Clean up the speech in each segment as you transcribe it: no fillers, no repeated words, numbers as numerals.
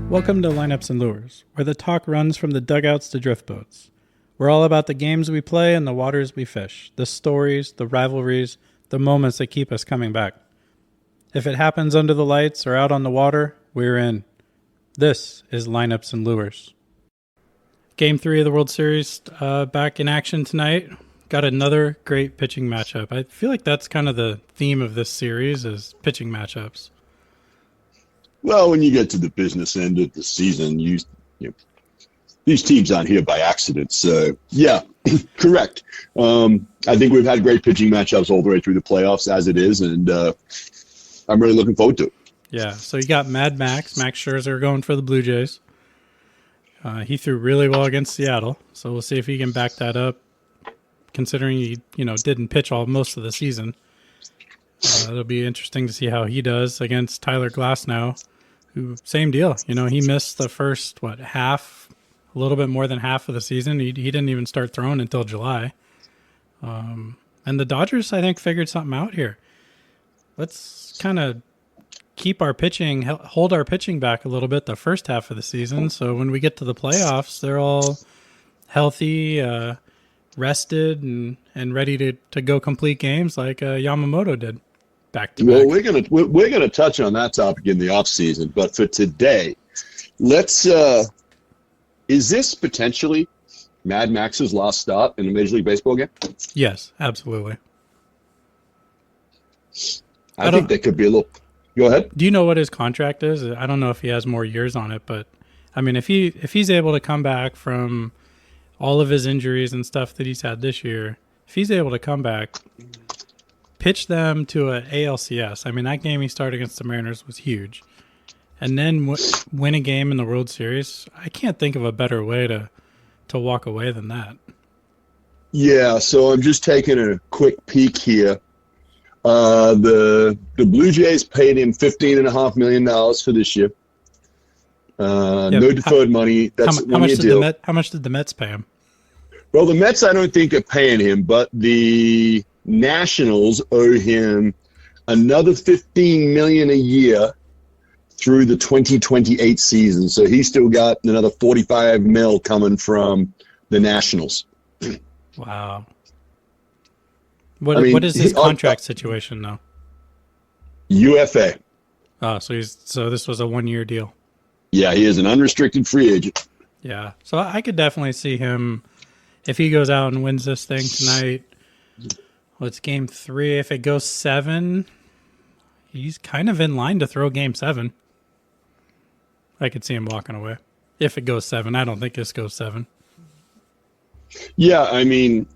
Welcome to Lineups and Lures, where the talk runs from the dugouts to drift boats. We're all about the games we play and the waters we fish, the stories, the rivalries, the moments that keep us coming back. If it happens under the lights or out on the water, we're in. This is Lineups and Lures. Game 3 of the World Series back in action tonight. Got another great pitching matchup. I feel like that's kind of the theme of this series is pitching matchups. Well, when you get to the business end of the season, these teams aren't here by accident. So, yeah, correct. I think we've had great pitching matchups all the way through the playoffs as it is, and I'm really looking forward to it. Yeah, so you got Max Scherzer going for the Blue Jays. He threw really well against Seattle, so we'll see if he can back that up, considering he didn't pitch most of the season. It'll be interesting to see how he does against Tyler Glasnow, who, same deal. He missed the first, half, a little bit more than half of the season. He didn't even start throwing until July. And the Dodgers, I think, figured something out here. Let's kind of keep our pitching, hold our pitching back a little bit the first half of the season. So when we get to the playoffs, they're all healthy, rested, and ready to go complete games like Yamamoto did. Back to well, back. we're gonna touch on that topic in the off season, but for today, let's. Is this potentially Mad Max's last start in a Major League Baseball game? Yes, absolutely. I think that could be a little. Go ahead. Do you know what his contract is? I don't know if he has more years on it, but I mean, if he's able to come back from all of his injuries and stuff that he's had this year, if he's able to come back, pitch them to a ALCS. I mean, that game he started against the Mariners was huge. And then win a game in the World Series. I can't think of a better way to walk away than that. Yeah, so I'm just taking a quick peek here. The Blue Jays paid him $15.5 million for this year. No deferred money. That's how much did the Mets pay him? Well, the Mets I don't think are paying him, but the Nationals owe him another $15 million a year through the 2028 season. So he's still got another $45 million coming from the Nationals. Wow. What is his contract situation now? UFA. Oh, so this was a 1-year deal. Yeah, he is an unrestricted free agent. Yeah, so I could definitely see him, if he goes out and wins this thing tonight. Well, it's game 3. If it goes 7, he's kind of in line to throw game 7. I could see him walking away. If it goes 7, I don't think this goes 7. Yeah, I mean,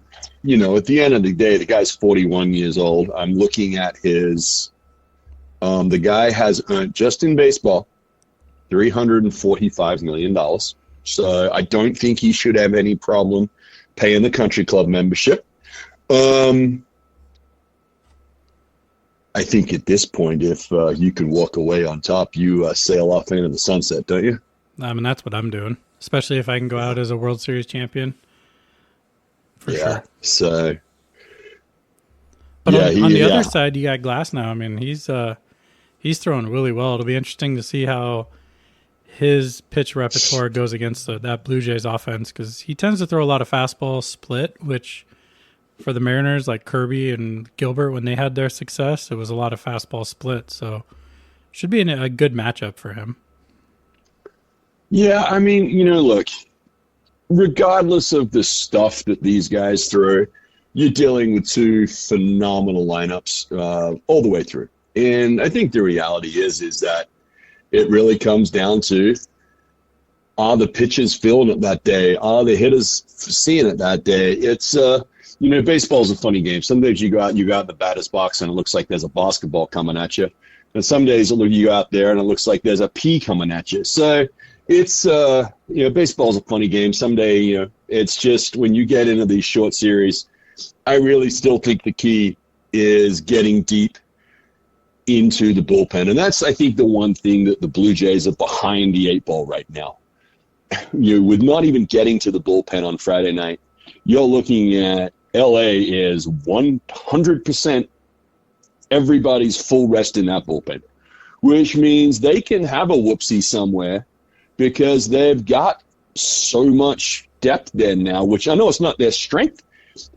at the end of the day, the guy's 41 years old. I'm looking at his, the guy has earned, just in baseball, $345 million. So I don't think he should have any problem paying the country club membership. I think at this point, if you can walk away on top, you sail off into the sunset, don't you? I mean, that's what I'm doing, especially if I can go out as a World Series champion. For sure. So. But on the other side, you got Glasnow. I mean, he's throwing really well. It'll be interesting to see how his pitch repertoire goes against that Blue Jays offense, because he tends to throw a lot of fastball split, which for the Mariners, like Kirby and Gilbert, when they had their success, it was a lot of fastball split. So should be a good matchup for him. Yeah, I mean, look, regardless of the stuff that these guys throw, you're dealing with two phenomenal lineups all the way through. And I think the reality is that it really comes down to, are the pitchers feeling it that day? Are the hitters seeing it that day? It's, baseball's a funny game. Some days you go out in the batter's box and it looks like there's a basketball coming at you. And some days you go out there and it looks like there's a pea coming at you. So it's, baseball's a funny game. Someday, it's just when you get into these short series, I really still think the key is getting deep into the bullpen. And that's, I think, the one thing that the Blue Jays are behind the 8 ball right now. With not even getting to the bullpen on Friday night, you're looking at LA is 100% everybody's full rest in that bullpen, which means they can have a whoopsie somewhere because they've got so much depth there now, which I know it's not their strength,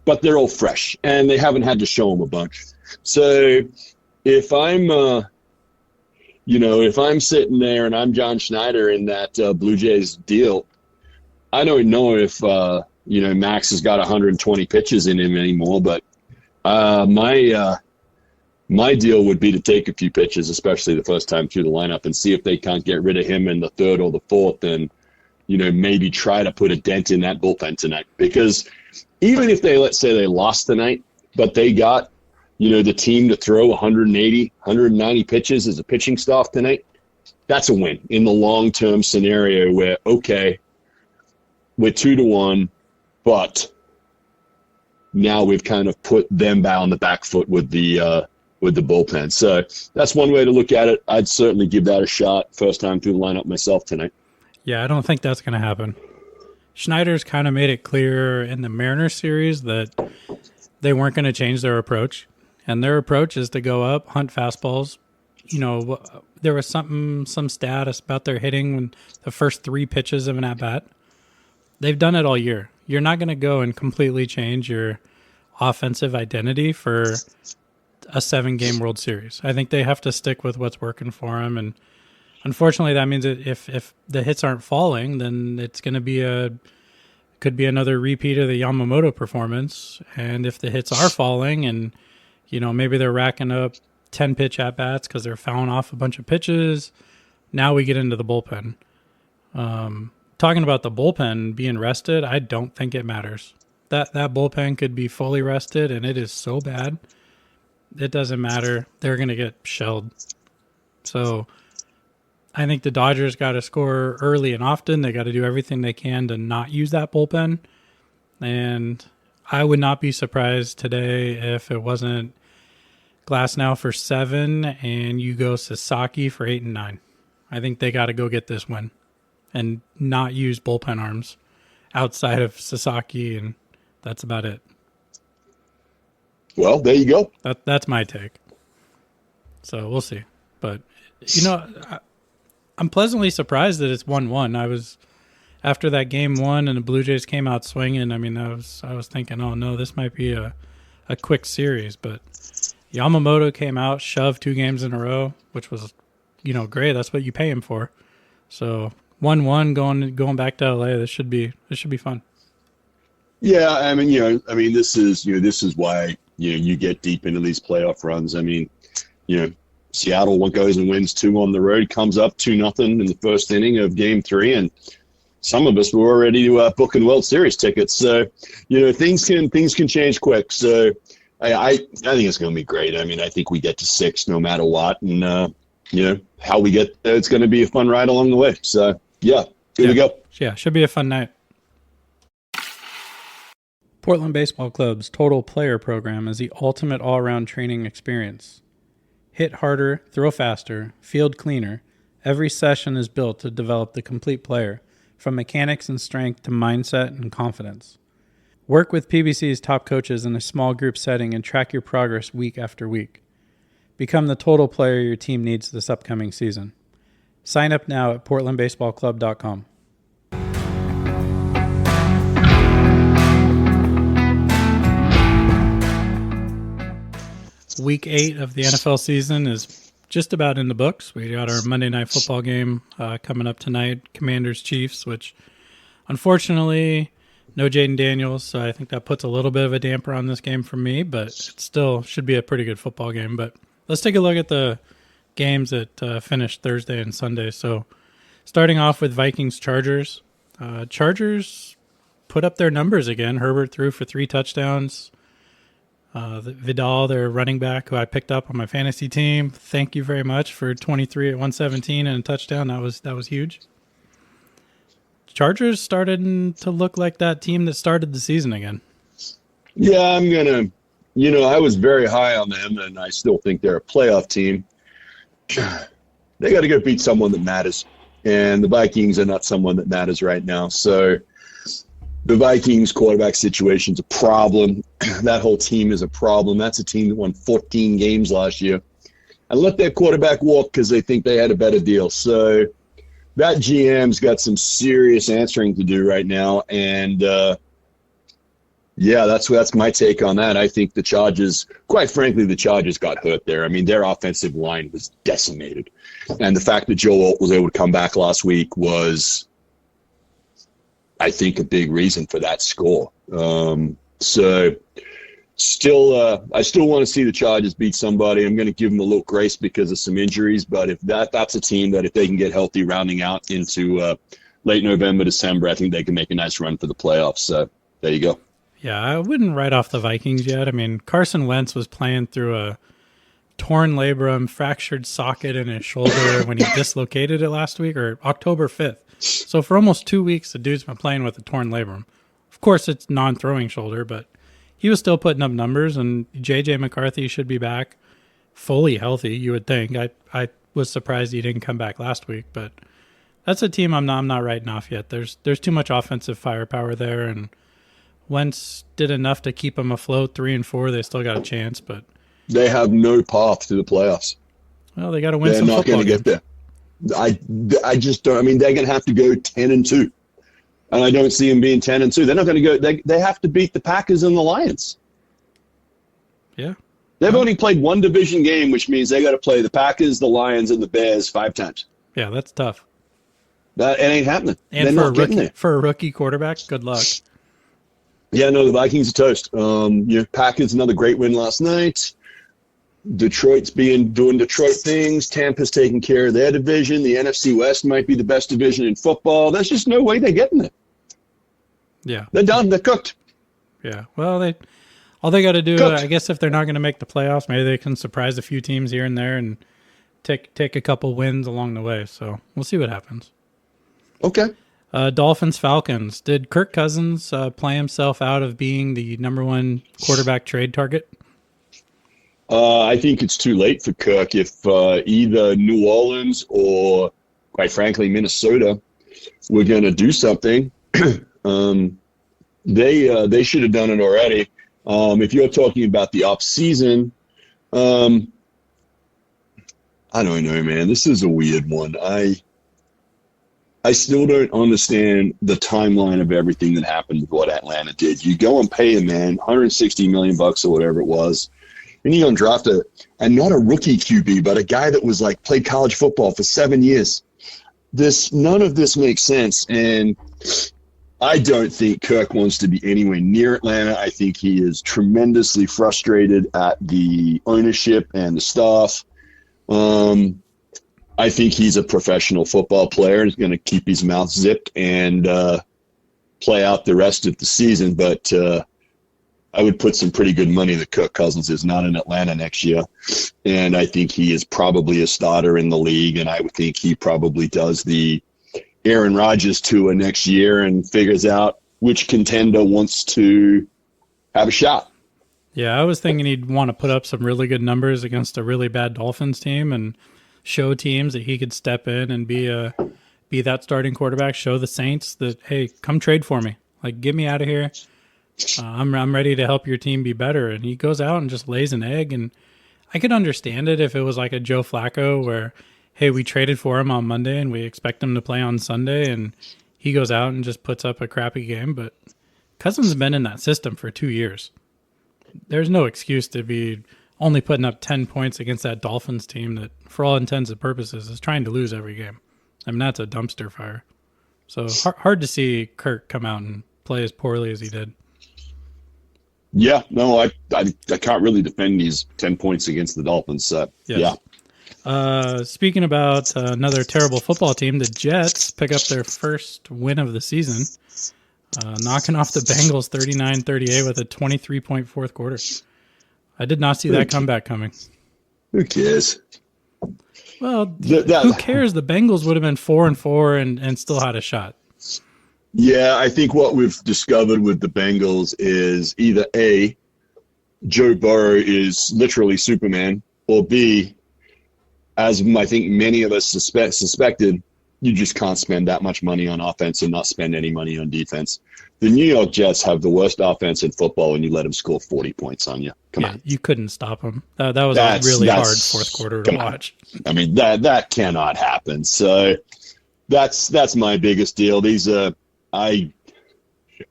but they're all fresh and they haven't had to show them a bunch. So if I'm, if I'm sitting there and I'm John Schneider in that Blue Jays deal, I don't know if, Max has got 120 pitches in him anymore, but my deal would be to take a few pitches, especially the first time through the lineup, and see if they can't get rid of him in the third or the fourth, and maybe try to put a dent in that bullpen tonight. Because even if let's say they lost tonight, but they got the team to throw 180, 190 pitches as a pitching staff tonight, that's a win in the long-term scenario where, okay, we're 2-1, but now we've kind of put them back on the back foot with the bullpen. So that's one way to look at it. I'd certainly give that a shot first time through the lineup myself tonight. Yeah, I don't think that's going to happen. Schneider's kind of made it clear in the Mariners series that they weren't going to change their approach. And their approach is to go up, hunt fastballs. There was some status about their hitting when the first 3 pitches of an at-bat. They've done it all year. You're not going to go and completely change your offensive identity for a 7-game World Series. I think they have to stick with what's working for them. And unfortunately, that means that if the hits aren't falling, then it's going to could be another repeat of the Yamamoto performance. And if the hits are falling and, maybe they're racking up 10 pitch at-bats because they're fouling off a bunch of pitches, now we get into the bullpen. Talking about the bullpen being rested, I don't think it matters. That bullpen could be fully rested, and it is so bad. It doesn't matter. They're going to get shelled. So I think the Dodgers got to score early and often. They got to do everything they can to not use that bullpen. And I would not be surprised today if it wasn't Glasnow for 7 and you go Sasaki for 8 and 9. I think they got to go get this win and not use bullpen arms outside of Sasaki, and that's about it. Well, there you go. That's my take. So we'll see. But, I'm pleasantly surprised that it's 1-1. I was, after that game 1 and the Blue Jays came out swinging, I was thinking, oh no, this might be a quick series. But Yamamoto came out, shoved 2 games in a row, which was, great. That's what you pay him for. So 1-1 going back to LA. This should be fun. Yeah, this is why you get deep into these playoff runs. Seattle goes and wins 2 on the road, comes up 2-0 in the first inning of Game 3, and some of us were already booking World Series tickets. So things can change quick. So I think it's going to be great. I think we get to 6 no matter what, and how we get there, it's going to be a fun ride along the way. So here we go. Yeah, should be a fun night. Portland Baseball Club's Total Player program is the ultimate all-around training experience. Hit harder, throw faster, field cleaner. Every session is built to develop the complete player, from mechanics and strength to mindset and confidence. Work with PBC's top coaches in a small group setting and track your progress week after week. Become the total player your team needs this upcoming season. Sign up now at portlandbaseballclub.com. Week 8 of the NFL season is just about in the books. We got our Monday Night Football game coming up tonight, Commanders-Chiefs, which unfortunately no Jaden Daniels, so I think that puts a little bit of a damper on this game for me, but it still should be a pretty good football game. But let's take a look at the games that finished Thursday and Sunday. So starting off with Vikings-Chargers. Chargers put up their numbers again. Herbert threw for 3 touchdowns. Vidal, their running back, who I picked up on my fantasy team, thank you very much for 23 at 117 and a touchdown. That was huge. Chargers started to look like that team that started the season again. Yeah, I was very high on them, and I still think they're a playoff team. They got to go beat someone that matters, and the Vikings are not someone that matters right now. So the Vikings quarterback situation's a problem. That whole team is a problem. That's a team that won 14 games last year and let their quarterback walk because they think they had a better deal. So that GM's got some serious answering to do right now, and yeah, that's my take on that. I think the Chargers, quite frankly, the Chargers got hurt there. I mean, their offensive line was decimated, and the fact that Joe Alt was able to come back last week was, I think, a big reason for that score. So, I still want to see the Chargers beat somebody. I'm going to give them a little grace because of some injuries, but if that's a team that if they can get healthy, rounding out into late November, December, I think they can make a nice run for the playoffs. So there you go. Yeah, I wouldn't write off the Vikings yet. I mean, Carson Wentz was playing through a torn labrum, fractured socket in his shoulder when he dislocated it last week, or October 5th. So for almost 2 weeks, the dude's been playing with a torn labrum. Of course, it's non-throwing shoulder, but he was still putting up numbers, and J.J. McCarthy should be back fully healthy, you would think. I was surprised he didn't come back last week, but that's a team I'm not writing off yet. There's too much offensive firepower there, and Wentz did enough to keep them afloat. 3-4, they still got a chance, but they have no path to the playoffs. Well, they got to win They're some not football going to get there. I just don't. I mean, they're going to have to go 10-2, and I don't see them being 10-2. They're not going to go. They have to beat the Packers and the Lions. Yeah, they've only played one division game, which means they got to play the Packers, the Lions, and the Bears 5 times. Yeah, that's tough. It ain't happening. And for a rookie quarterback, good luck. Yeah, no, the Vikings are toast. Packers, another great win last night. Detroit's doing Detroit things. Tampa's taking care of their division. The NFC West might be the best division in football. There's just no way they're getting it. Yeah. They're done. They're cooked. Yeah. Well, all they got to do, I guess if they're not going to make the playoffs, maybe they can surprise a few teams here and there and take a couple wins along the way. So we'll see what happens. Okay. Dolphins, Falcons. Did Kirk Cousins play himself out of being the number one quarterback trade target? I think it's too late for Kirk. If either New Orleans or, quite frankly, Minnesota were going to do something, they should have done it already. If you're talking about the off season, I don't know, man. This is a weird one. I still don't understand the timeline of everything that happened with what Atlanta did. You go and pay a man $160 million or whatever it was, and you go and draft and not a rookie QB, but a guy that was like played college football for 7 years. None of this makes sense, and I don't think Kirk wants to be anywhere near Atlanta. I think he is tremendously frustrated at the ownership and the staff. I think he's a professional football player and is going to keep his mouth zipped and play out the rest of the season. But I would put some pretty good money that Kirk Cousins is not in Atlanta next year. And I think he is probably a starter in the league. And I would think he probably does the Aaron Rodgers tour next year and figures out which contender wants to have a shot. Yeah, I was thinking he'd want to put up some really good numbers against a really bad Dolphins team and show teams that he could step in and be that starting quarterback, show the Saints that, hey, come trade for me. Like, get me out of here. I'm ready to help your team be better. And he goes out and just lays an egg. And I could understand it if it was like a Joe Flacco where, hey, we traded for him on Monday and we expect him to play on Sunday. And he goes out and just puts up a crappy game. But Cousins has been in that system for 2 years. There's no excuse to be only putting up 10 points against that Dolphins team that, for all intents and purposes, is trying to lose every game. I mean, that's a dumpster fire. So hard to see Kirk come out and play as poorly as he did. Yeah, no, I can't really defend these 10 points against the Dolphins. Yes. Yeah. Speaking about another terrible football team, the Jets pick up their first win of the season, knocking off the Bengals 39-38 with a 23-point fourth quarter. I did not see that comeback coming. Who cares? Well, who cares? The Bengals would have been 4-4 and still had a shot. Yeah, I think what we've discovered with the Bengals is either A, Joe Burrow is literally Superman, or B, as I think many of us suspected, you just can't spend that much money on offense and not spend any money on defense. The New York Jets have the worst offense in football, and you let them score 40 points on you. Come on. You couldn't stop them. That was a really hard fourth quarter to watch. I mean, that cannot happen. So, That's my biggest deal. These I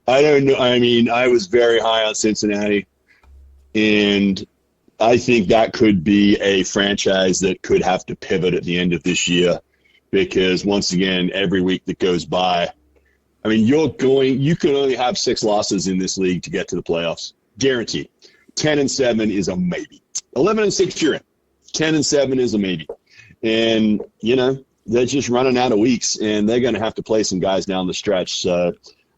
don't know. I mean, I was very high on Cincinnati, and I think that could be a franchise that could have to pivot at the end of this year because once again, every week that goes by, I mean, you can only have 6 losses in this league to get to the playoffs. Guaranteed. 10-7 is a maybe. 11-6 you're in. 10-7 is a maybe. And, they're just running out of weeks, and they're going to have to play some guys down the stretch. So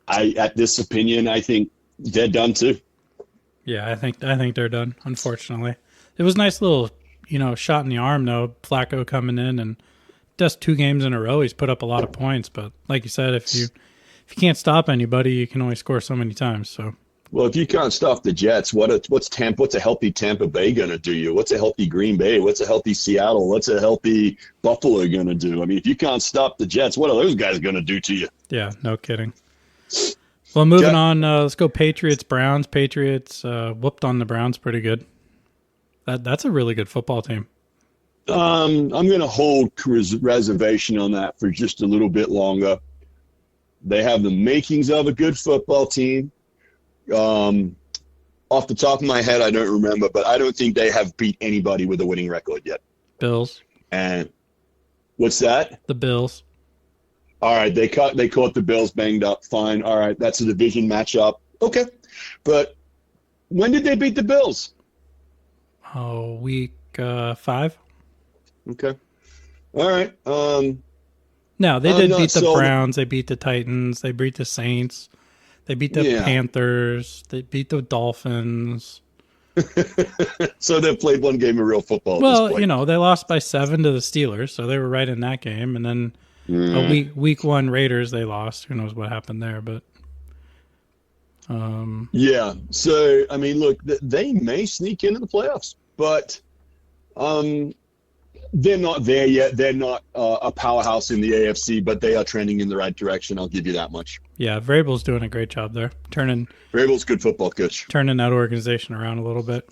at this opinion, I think they're done too. Yeah, I think they're done, unfortunately. It was a nice little, shot in the arm, though. Flacco coming in and just 2 games in a row, he's put up a lot of points. But like you said, if you can't stop anybody, you can only score so many times. So, well, if you can't stop the Jets, what's a healthy Tampa Bay going to do you? What's a healthy Green Bay? What's a healthy Seattle? What's a healthy Buffalo going to do? I mean, if you can't stop the Jets, what are those guys going to do to you? Yeah, no kidding. Well, moving on, let's go Patriots, Browns. Patriots whooped on the Browns pretty good. That's a really good football team. I'm going to hold reservation on that for just a little bit longer. They have the makings of a good football team. Off the top of my head, I don't remember, but I don't think they have beat anybody with a winning record yet. Bills. And what's that? The Bills. All right, they caught the Bills banged up. Fine. All right, that's a division matchup. Okay. But when did they beat the Bills? Oh, week 5. Okay. All right. No, they did beat the Browns. They beat the Titans. They beat the Saints. They beat the Panthers. They beat the Dolphins. So they played one game of real football. Well, they lost by 7 to the Steelers, so they were right in that game. And then week 1 Raiders, they lost. Who knows what happened there? But yeah. So I mean, look, they may sneak into the playoffs, but they're not there yet. They're not a powerhouse in the AFC, but they are trending in the right direction. I'll give you that much. Yeah, Vrabel's doing a great job there. Vrabel's a good football coach. Turning that organization around a little bit.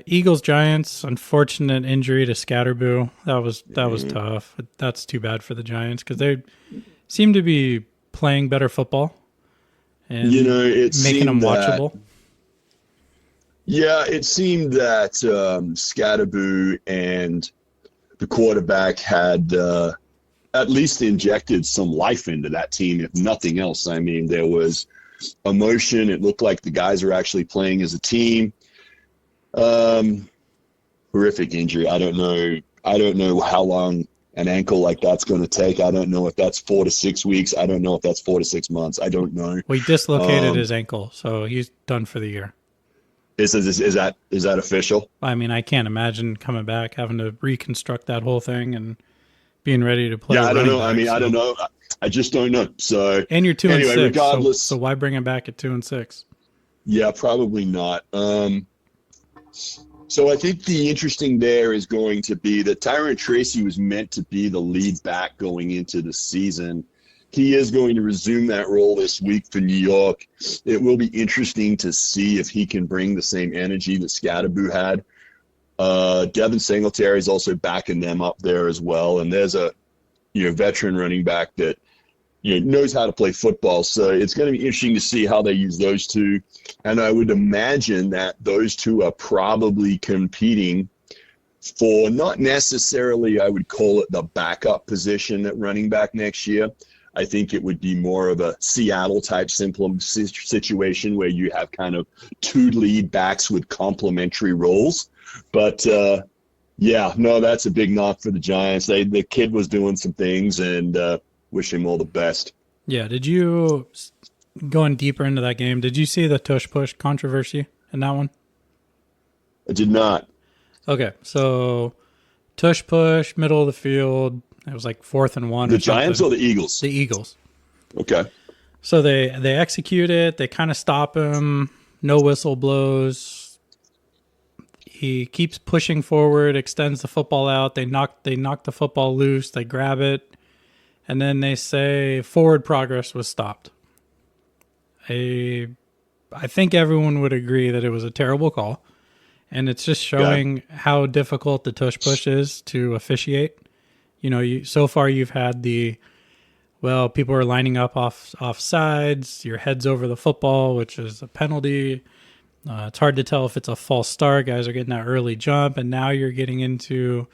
Eagles, Giants, unfortunate injury to Scatterboo. That was tough. That's too bad for the Giants because they seem to be playing better football and making them watchable. Yeah, it seemed that Scatterboo and the quarterback had at least injected some life into that team, if nothing else. I mean, there was emotion. It looked like the guys were actually playing as a team. Horrific injury. I don't know how long an ankle like that's going to take. I don't know if that's 4 to 6 weeks. I don't know if that's 4 to 6 months. I don't know. Well, he dislocated his ankle, so he's done for the year. Is that official? I mean, I can't imagine coming back, having to reconstruct that whole thing and being ready to play. Yeah, I don't know. I don't know. I just don't know. So and you're 2-6. Regardless, so why bring him back at 2-6? Yeah, probably not. So I think the interesting there is going to be that Tyrone Tracy was meant to be the lead back going into the season. He is going to resume that role this week for New York. It will be interesting to see if he can bring the same energy that Scatterboo had. Devin Singletary is also backing them up there as well. And there's a veteran running back that knows how to play football. So it's going to be interesting to see how they use those two. And I would imagine that those two are probably competing for not necessarily, I would call it the backup position at running back next year. I think it would be more of a Seattle-type situation where you have kind of 2 lead backs with complementary roles. But, that's a big knock for the Giants. The kid was doing some things, and wish him all the best. Yeah, did you, going deeper into that game, did you see the tush-push controversy in that one? I did not. Okay, so tush-push, middle of the field. It was like 4th and 1. The Giants or the Eagles? The Eagles. Okay. So they execute it. They kind of stop him. No whistle blows. He keeps pushing forward, extends the football out. They knock the football loose. They grab it. And then they say forward progress was stopped. I think everyone would agree that it was a terrible call. And it's just showing how difficult the tush-push is to officiate. So far you've had people are lining up off sides, your head's over the football, which is a penalty. It's hard to tell if it's a false start. Guys are getting that early jump, and now you're getting into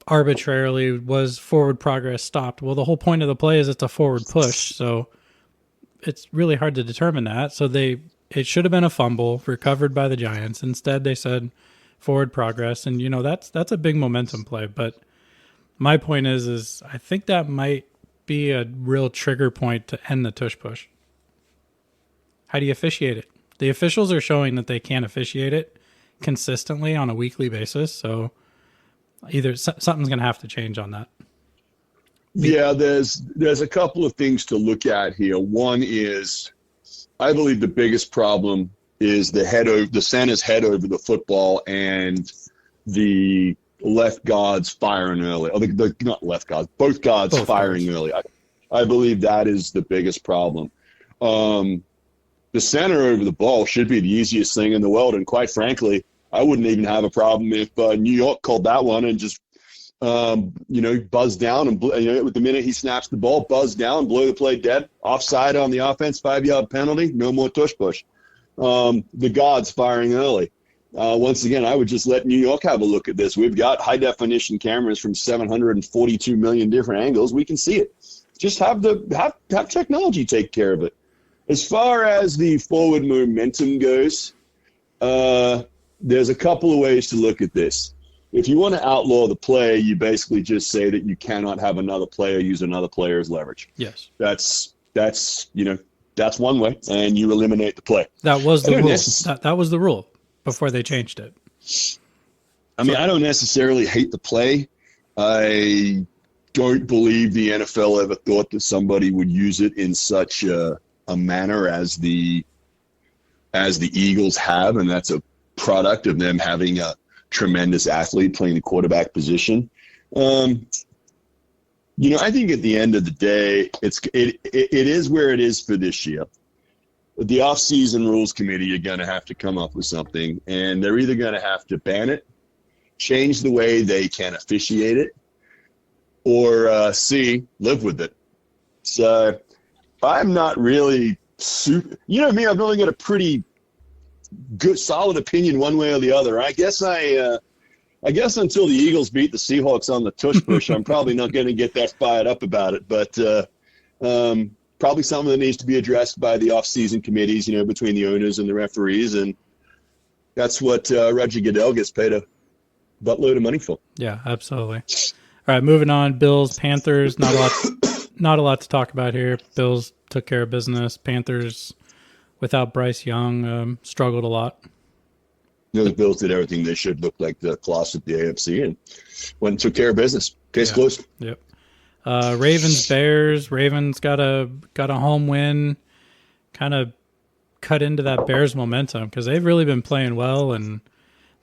arbitrarily was forward progress stopped. Well, the whole point of the play is it's a forward push, so it's really hard to determine that. So it should have been a fumble recovered by the Giants. Instead, they said forward progress, and that's a big momentum play. But my point is I think that might be a real trigger point to end the tush push. How do you officiate it? The officials are showing that they can't officiate it consistently on a weekly basis, so either something's going to have to change on that. Yeah, there's a couple of things to look at here. One is, I believe the biggest problem is the center's head over the football and the left guards firing early. Or not left guards, both guards firing early. I believe that is the biggest problem. The center over the ball should be the easiest thing in the world, and quite frankly, I wouldn't even have a problem if New York called that one and just, buzzed down and, with the minute he snaps the ball, buzzed down, blow the play dead, offside on the offense, 5-yard penalty, no more tush push. The guards firing early. Once again, I would just let New York have a look at this. We've got high-definition cameras from 742 million different angles. We can see it. Just have technology take care of it. As far as the forward momentum goes, there's a couple of ways to look at this. If you want to outlaw the play, you basically just say that you cannot have another player use another player as leverage. Yes. That's one way, and you eliminate the play. That was the rule. That was the rule before they changed it. I mean, I don't necessarily hate the play. I don't believe the NFL ever thought that somebody would use it in such a manner as the Eagles have, and that's a product of them having a tremendous athlete playing the quarterback position. I think at the end of the day, it is where it is for this year. The off-season rules committee are going to have to come up with something, and they're either going to have to ban it, change the way they can officiate it, or live with it. So I'm not really super. You know me, I've only got a pretty good, solid opinion one way or the other. I guess until the Eagles beat the Seahawks on the tush push, I'm probably not going to get that fired up about it. But probably something that needs to be addressed by the off-season committees, between the owners and the referees, and that's what Roger Goodell gets paid a buttload of money for. Yeah, absolutely. All right, moving on. Bills, Panthers. Not a lot to talk about here. Bills took care of business. Panthers, without Bryce Young, struggled a lot. The Bills did everything they should, look like the class of the AFC, and went and took care of business. Case closed. Yep. Ravens, Bears. Ravens got a home win. Kind of cut into that Bears momentum because they've really been playing well, and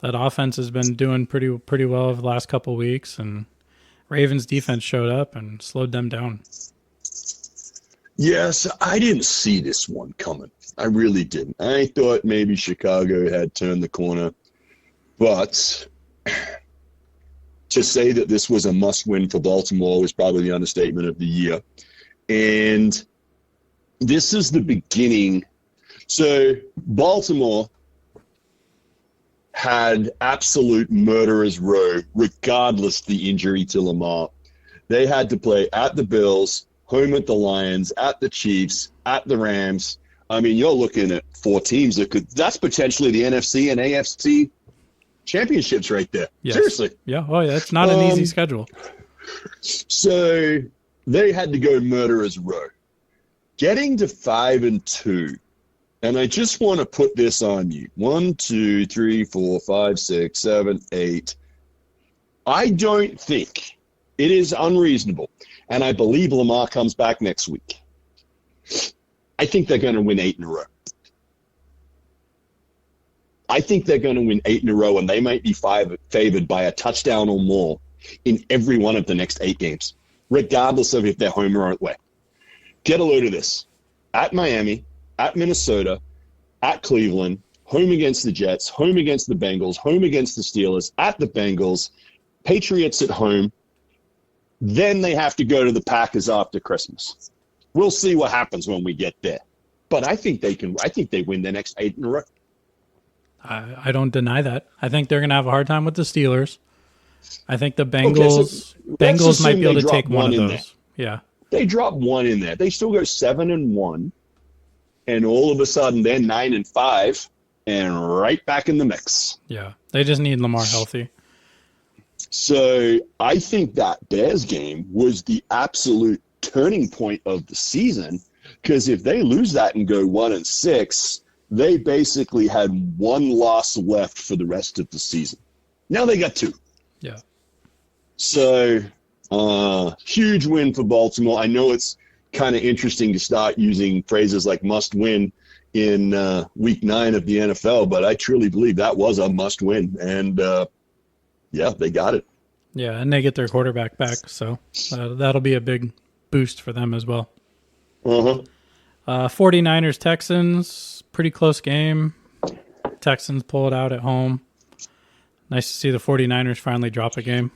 that offense has been doing pretty well over the last couple of weeks. And Ravens defense showed up and slowed them down. Yes, I didn't see this one coming. I really didn't. I thought maybe Chicago had turned the corner. But to say that this was a must-win for Baltimore was probably the understatement of the year. And this is the beginning. So Baltimore had absolute murderer's row, regardless the injury to Lamar. They had to play at the Bills, home at the Lions, at the Chiefs, at the Rams. I mean, you're looking at 4 teams that's potentially the NFC and AFC championships right there. Yes. Seriously. Yeah. Oh, yeah. It's not an easy schedule. So they had to go murderer's row. Getting to 5-2. And I just want to put this on you. 1, 2, 3, 4, 5, 6, 7, 8. I don't think it is unreasonable. And I believe Lamar comes back next week. I think they're going to win 8 in a row. I think they're going to win 8 in a row, and they might be favored by a touchdown or more in every one of the next 8 games, regardless of if they're home or away. Get a load of this. At Miami, at Minnesota, at Cleveland, home against the Jets, home against the Bengals, home against the Steelers, at the Bengals, Patriots at home, Then they have to go to the Packers after Christmas. We'll see what happens when we get there. But I think they can. I think they win their next 8 in a row. I don't deny that. I think they're going to have a hard time with the Steelers. I think the Bengals might be able to take one of those. Yeah. They drop one in there. They still go 7-1, and all of a sudden they're 9-5, and right back in the mix. Yeah. They just need Lamar healthy. So I think that Bears game was the absolute turning point of the season, because if they lose that and go 1-6, they basically had one loss left for the rest of the season. Now they got 2. Yeah. So huge win for Baltimore. I know it's kind of interesting to start using phrases like must win in week 9 of the NFL, but I truly believe that was a must win. And yeah, they got it. Yeah, and they get their quarterback back, so that'll be a big boost for them as well. 49ers, Texans, pretty close game. Texans pull it out at home. Nice to see the 49ers finally drop a game.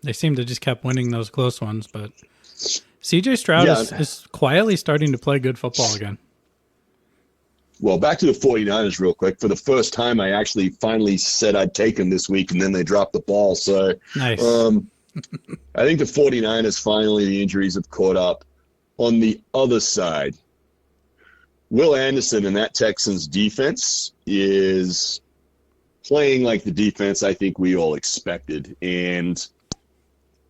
They seem to just kept winning those close ones, but CJ Stroud is quietly starting to play good football again. Well, back to the 49ers real quick. For the first time, I actually finally said I'd take them this week, and then they dropped the ball. So nice. I think the 49ers, finally, the injuries have caught up. On the other side, Will Anderson and that Texans defense is playing like the defense I think we all expected. And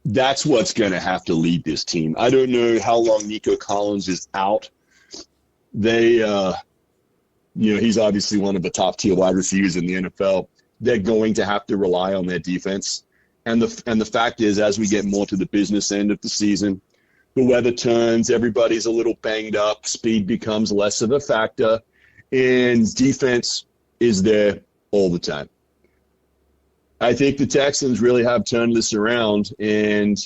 that's what's going to have to lead this team. I don't know how long Nico Collins is out. He's obviously one of the top-tier wide receivers in the NFL. They're going to have to rely on their defense. And the fact is, as we get more to the business end of the season, the weather turns, everybody's a little banged up, speed becomes less of a factor, and defense is there all the time. I think the Texans really have turned this around, and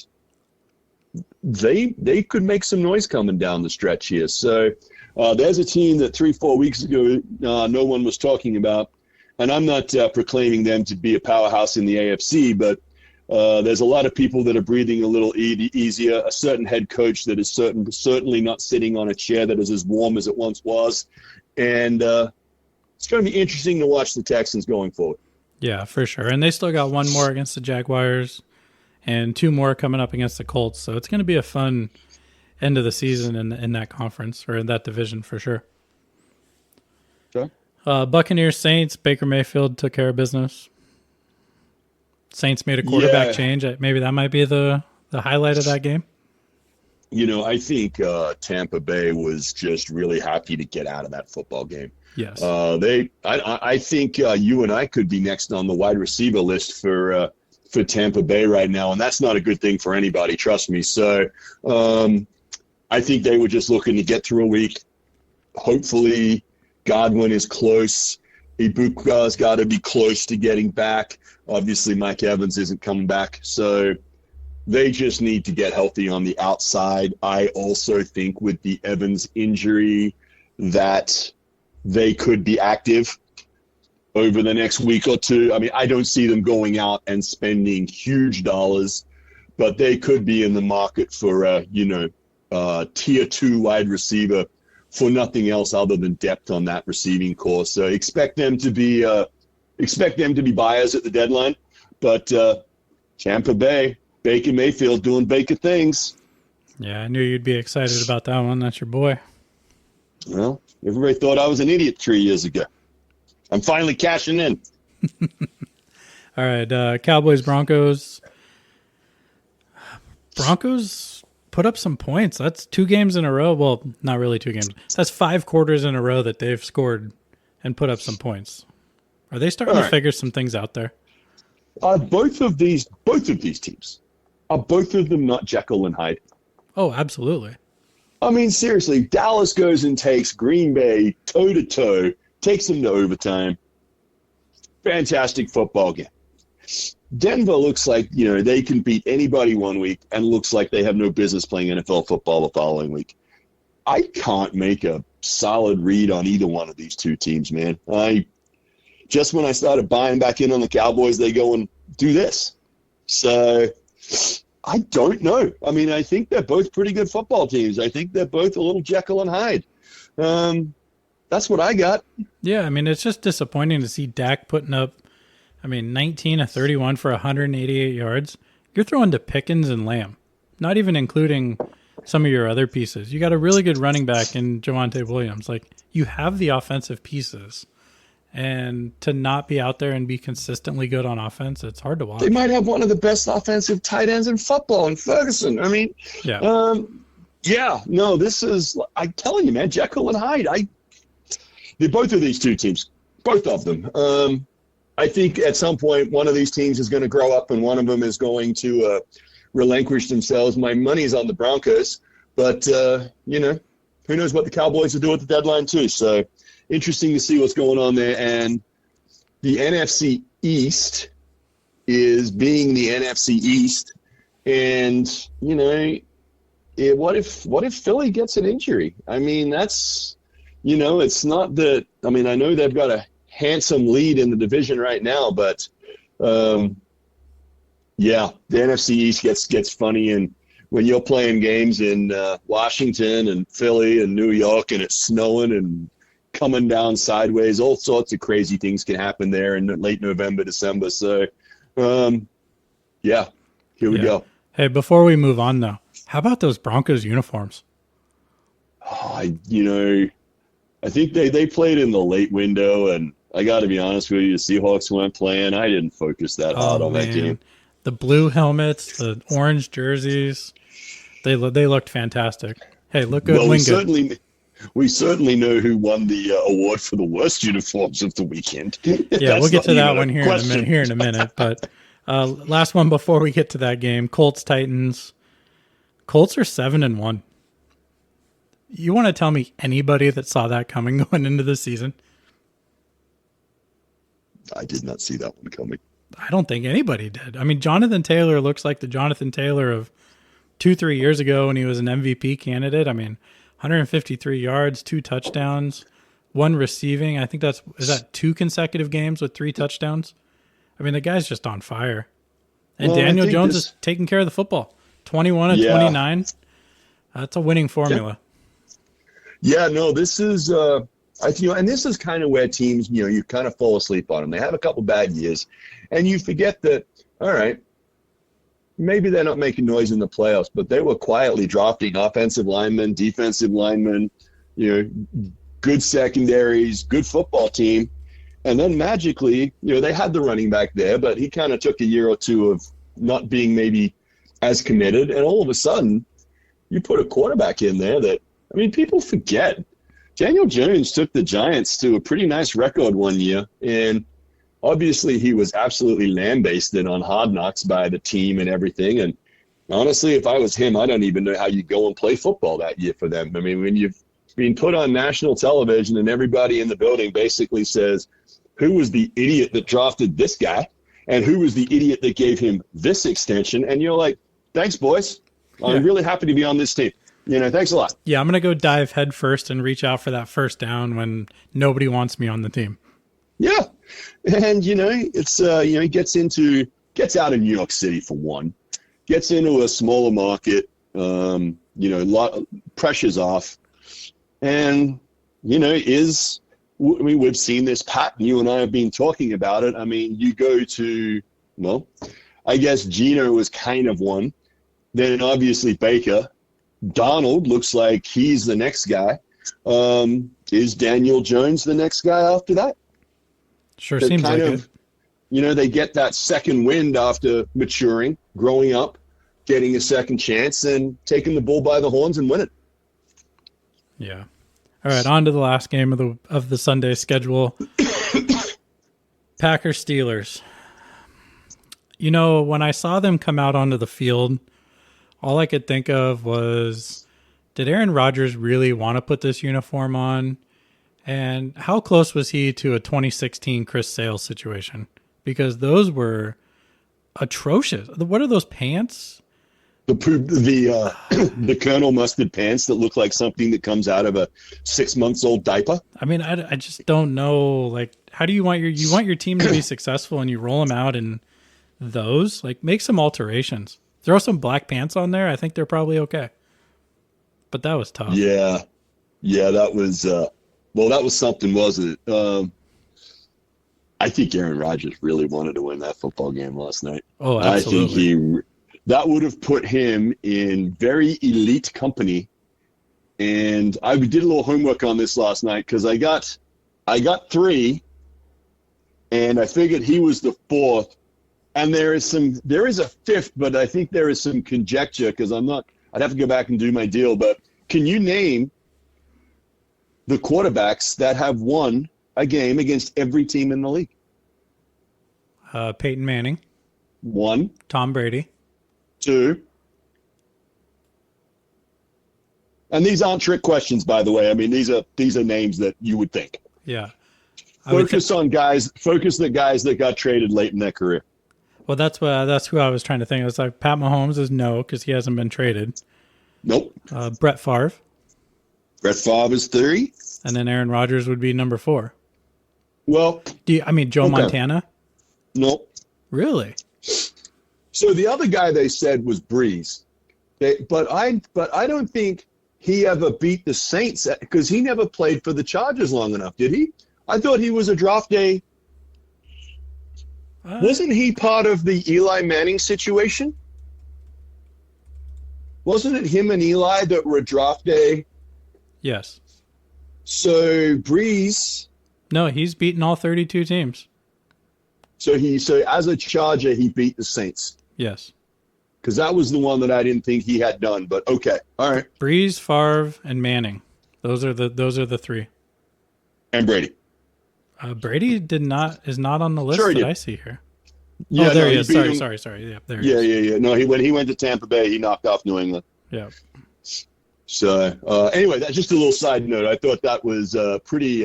they could make some noise coming down the stretch here. So there's a team that 3-4 weeks ago no one was talking about, and I'm not proclaiming them to be a powerhouse in the AFC, but there's a lot of people that are breathing a little easier, a certain head coach that is certainly not sitting on a chair that is as warm as it once was, and it's going to be interesting to watch the Texans going forward. Yeah, for sure. And they still got one more against the Jaguars and 2 more coming up against the Colts, so it's going to be a fun end of the season in that conference or in that division for sure. Okay. Buccaneers, Saints, Baker Mayfield took care of business. Saints made a quarterback change. Maybe that might be the highlight of that game. I think Tampa Bay was just really happy to get out of that football game. Yes. I think you and I could be next on the wide receiver list for Tampa Bay right now, and that's not a good thing for anybody, trust me. So I think they were just looking to get through a week. Hopefully Godwin is close. Ibuka's got to be close to getting back. Obviously, Mike Evans isn't coming back. So they just need to get healthy on the outside. I also think with the Evans injury that they could be active over the next week or two. I mean, I don't see them going out and spending huge dollars, but they could be in the market for, tier 2 wide receiver for nothing else other than depth on that receiving core. So expect them to be buyers at the deadline. But Tampa Bay, Baker Mayfield doing Baker things. Yeah, I knew you'd be excited about that one. That's your boy. Well, everybody thought I was an idiot 3 years ago. I'm finally cashing in. All right, Cowboys, Broncos. Broncos put up some points. That's 2 games in a row. Well, not really 2 games. That's 5 quarters in a row that they've scored and put up some points. Are they starting to figure some things out there? Both of these teams, are both of them not Jekyll and Hyde? Oh, absolutely. I mean, seriously, Dallas goes and takes Green Bay toe-to-toe, takes them to overtime. Fantastic football game. Denver looks like, they can beat anybody one week and looks like they have no business playing NFL football the following week. I can't make a solid read on either one of these 2 teams, man. Just when I started buying back in on the Cowboys, they go and do this. So I don't know. I mean, I think they're both pretty good football teams. I think they're both a little Jekyll and Hyde. That's what I got. Yeah, I mean, it's just disappointing to see Dak putting up, 19 of 31 for 188 yards. You're throwing to Pickens and Lamb, not even including some of your other pieces. You got a really good running back in Javonte Williams. Like, you have the offensive pieces. And to not be out there and be consistently good on offense, it's hard to watch. They might have one of the best offensive tight ends in football in Ferguson. I mean, yeah. yeah, no, this is, I'm telling you, man, Jekyll and Hyde. Both of these two teams, both of them. I think at some point one of these teams is going to grow up and one of them is going to relinquish themselves. My money's on the Broncos, but, you know, who knows what the Cowboys will do at the deadline too. So interesting to see what's going on there. And the NFC East is being the NFC East. And, you know, what if Philly gets an injury? I mean, that's, you know, it's not that, I mean, I know they've got a handsome lead in the division right now, but yeah, the NFC East gets funny. And when you're playing games in Washington and Philly and New York and it's snowing and coming down sideways, all sorts of crazy things can happen there in late November, December. So, yeah, here we go. Hey, before we move on, though, how about those Broncos uniforms? Oh, I think they played in the late window, and I got to be honest with you, the Seahawks weren't playing. I didn't focus that hard on that game. The blue helmets, the orange jerseys, they looked fantastic. Hey, look good, well, win good. We certainly know who won the award for the worst uniforms of the weekend. Yeah, we'll get to that one here in a minute. But last one before we get to that game, Colts Titans. Colts are 7-1. You want to tell me anybody that saw that coming going into the season? I did not see that one coming. I don't think anybody did. I mean, Jonathan Taylor looks like the Jonathan Taylor of 2-3 years ago when he was an MVP candidate. I mean, 153 yards, 2 touchdowns, 1 receiving. I think is that 2 consecutive games with 3 touchdowns? I mean, the guy's just on fire. And Daniel Jones is taking care of the football. 21 and 29. That's a winning formula. Yeah, no, this is, and this is kind of where teams, you kind of fall asleep on them. They have a couple bad years, and you forget that, all right, maybe they're not making noise in the playoffs, but they were quietly drafting offensive linemen, defensive linemen, good secondaries, good football team. And then magically, they had the running back there, but he kind of took a year or two of not being maybe as committed. And all of a sudden, you put a quarterback in there that, I mean, people forget. Daniel Jones took the Giants to a pretty nice record one year. And obviously, he was absolutely lambasted on Hard Knocks by the team and everything. And honestly, if I was him, I don't even know how you go and play football that year for them. I mean, when you've been put on national television and everybody in the building basically says, who was the idiot that drafted this guy? And who was the idiot that gave him this extension? And you're like, thanks, boys. I'm really happy to be on this team. Thanks a lot. Yeah, I'm going to go dive head first and reach out for that first down when nobody wants me on the team. Yeah. And, it's, he gets out of New York City for one, gets into a smaller market, pressure's off. And, we've seen this pattern. You and I have been talking about it. I mean, you go to, I guess Gino was kind of one. Then obviously Baker. Donald looks like he's the next guy. Is Daniel Jones the next guy after that? Sure seems like it. They get that second wind after maturing, growing up, getting a second chance, and taking the bull by the horns and win it. Yeah. All right, on to the last game of the Sunday schedule. Packers Steelers. When I saw them come out onto the field, all I could think of was, did Aaron Rodgers really want to put this uniform on? And how close was he to a 2016 Chris Sales situation? Because those were atrocious. What are those pants? The Colonel Mustard pants that look like something that comes out of a 6-month-old diaper. I mean, I just don't know. Like, how do you want your team to be successful and you roll them out in those? Like, make some alterations. Throw some black pants on there. I think they're probably okay. But that was tough. Yeah, that was that was something, wasn't it? I think Aaron Rodgers really wanted to win that football game last night. Oh, absolutely. I think that would have put him in very elite company. And I did a little homework on this last night because I got 3, and I figured he was the 4th. And there is a 5th, but I think there is some conjecture because I'd have to go back and do my deal. But can you name the quarterbacks that have won a game against every team in the league? Peyton Manning. 1. Tom Brady. 2. And these aren't trick questions, by the way. I mean, these are names that you would think. Yeah. Focus the guys that got traded late in their career. Well, that's who I was trying to think. It's like Pat Mahomes is no because he hasn't been traded. Nope. Brett Favre. Brett Favre is 3. And then Aaron Rodgers would be number 4. Well, Joe Montana? Nope. Really? So the other guy they said was Breeze. But I don't think he ever beat the Saints because he never played for the Chargers long enough, did he? I thought he was a draft day. Wasn't he part of the Eli Manning situation? Wasn't it him and Eli that were draft day? Yes. So Breeze. No, he's beaten all 32 teams. So as a Charger, he beat the Saints. Yes. Because that was the one that I didn't think he had done. But okay, all right. Breeze, Favre, and Manning. Those are the 3. And Brady. Brady is not on the list that I see here. Yeah, there he is. Sorry. Yeah, there he is. Yeah. No, when he went to Tampa Bay, he knocked off New England. Yeah. So anyway, that's just a little side note. I thought that was pretty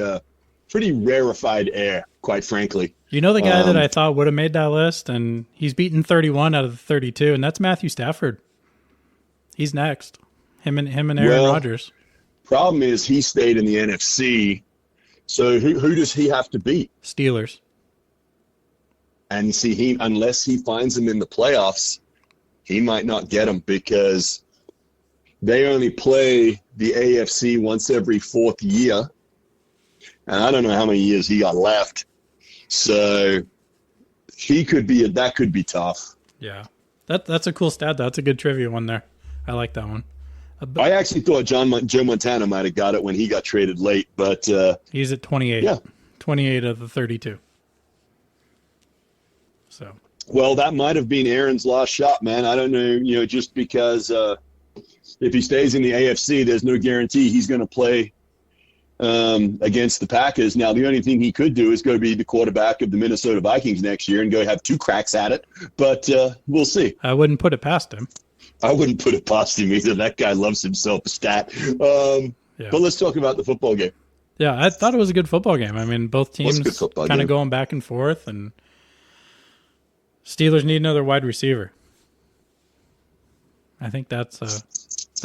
rarefied air, quite frankly. You know the guy that I thought would have made that list, and he's beaten 31 out of the 32, and that's Matthew Stafford. He's next. Him and Aaron Rodgers. Problem is he stayed in the NFC. So who does he have to beat? Steelers. And see, unless he finds them in the playoffs, he might not get them because they only play the AFC once every 4th year. And I don't know how many years he got left. So that could be tough. Yeah. That's a cool stat. That's a good trivia one there. I like that one. I actually thought Joe Montana might have got it when he got traded late, but he's at 28. Yeah. 28 of the 32. So. Well, that might have been Aaron's last shot, man. I don't know, just because if he stays in the AFC, there's no guarantee he's going to play against the Packers. Now, the only thing he could do is go be the quarterback of the Minnesota Vikings next year and go have 2 cracks at it. But we'll see. I wouldn't put it past him. I wouldn't put it past him either. That guy loves himself a stat. But let's talk about the football game. Yeah, I thought it was a good football game. I mean, both teams kind of going back and forth, and Steelers need another wide receiver. I think that's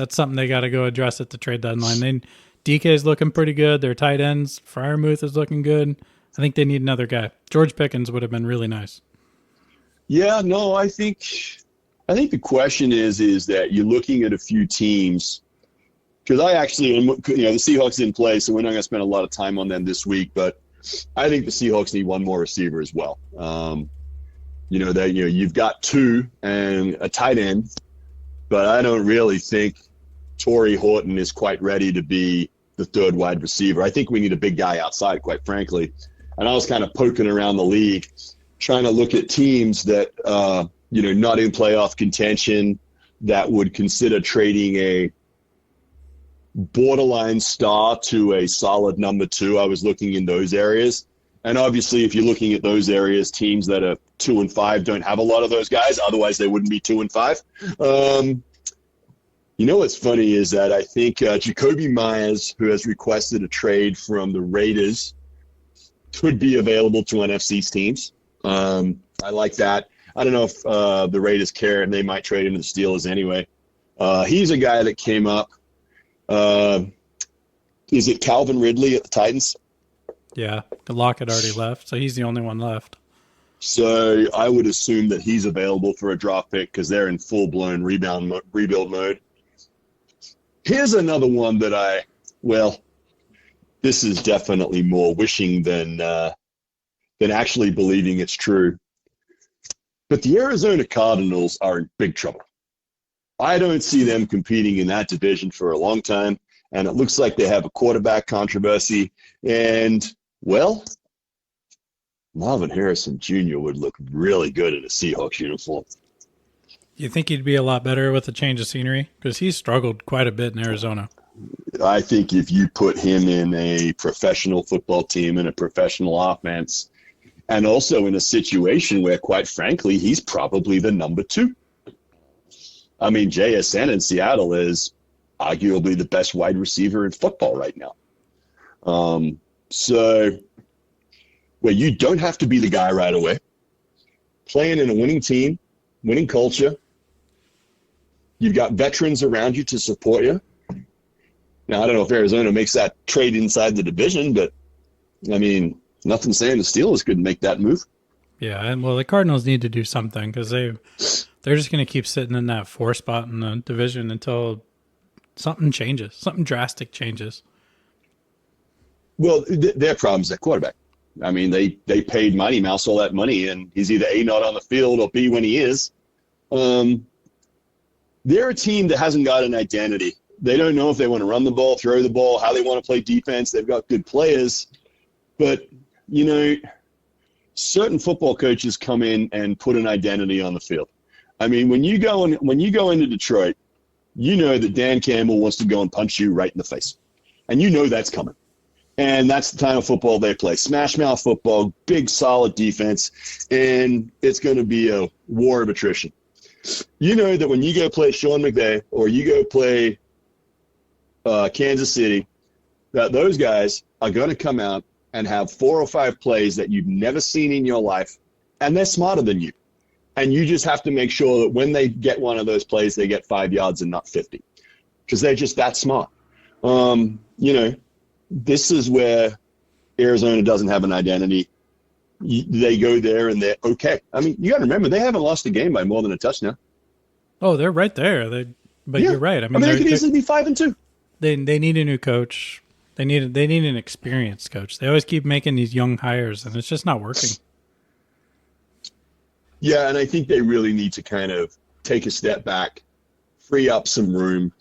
something they got to go address at the trade deadline. DK is looking pretty good. Their tight ends, Freiermuth is looking good. I think they need another guy. George Pickens would have been really nice. Yeah, no, I think the question is that you're looking at a few teams, because I actually, the Seahawks didn't play, so we're not going to spend a lot of time on them this week, but I think the Seahawks need one more receiver as well. You've got 2 and a tight end, but I don't really think Torrey Horton is quite ready to be the 3rd wide receiver. I think we need a big guy outside, quite frankly. And I was kind of poking around the league, trying to look at teams that, not in playoff contention, that would consider trading a borderline star to a solid number 2. I was looking in those areas. And obviously, if you're looking at those areas, teams that are 2 and 5 don't have a lot of those guys. Otherwise, they wouldn't be 2 and 5. What's funny is that I think Jacoby Myers, who has requested a trade from the Raiders, could be available to NFC's teams. I like that. I don't know if the Raiders care, and they might trade him to the Steelers anyway. He's a guy that came up. Is it Calvin Ridley at the Titans? Yeah, Lockett already left, so he's the only one left. So I would assume that he's available for a draft pick because they're in full-blown rebuild mode. Here's another one that this is definitely more wishing than actually believing it's true. But the Arizona Cardinals are in big trouble. I don't see them competing in that division for a long time, and it looks like they have a quarterback controversy. And, well, Marvin Harrison Jr. would look really good in a Seahawks uniform. You think he'd be a lot better with a change of scenery? Because he's struggled quite a bit in Arizona. I think if you put him in a professional football team and a professional offense, and also in a situation where, quite frankly, he's probably the number 2. I mean, JSN in Seattle is arguably the best wide receiver in football right now. So where you don't have to be the guy right away, playing in a winning team, winning culture, you've got veterans around you to support you. Now, I don't know if Arizona makes that trade inside the division, but, I mean, nothing saying the Steelers couldn't make that move. Yeah, and well, the Cardinals need to do something because they're just going to keep sitting in that 4 spot in the division until something changes, something drastic changes. Well, their problem's at quarterback. I mean, they paid Mighty Mouse all that money, and he's either A, not on the field, or B, when he is. They're a team that hasn't got an identity. They don't know if they want to run the ball, throw the ball, how they want to play defense. They've got good players. But, you know, certain football coaches come in and put an identity on the field. I mean, when you go into Detroit, you know that Dan Campbell wants to go and punch you right in the face. And you know that's coming. And that's the kind of football they play. Smash mouth football, big, solid defense, and it's going to be a war of attrition. You know that when you go play Sean McVay or you go play Kansas City, that those guys are going to come out and have 4 or 5 plays that you've never seen in your life, and they're smarter than you. And you just have to make sure that when they get one of those plays, they get 5 yards and not 50, because they're just that smart. You know, this is where Arizona doesn't have an identity. They go there and they're okay. I mean, you got to remember, they haven't lost a game by more than a touchdown. Oh, they're right there. But yeah. You're right. I mean they could easily be 5-2. They need a new coach. They need an experienced coach. They always keep making these young hires, and it's just not working. Yeah, and I think they really need to kind of take a step back, free up some room.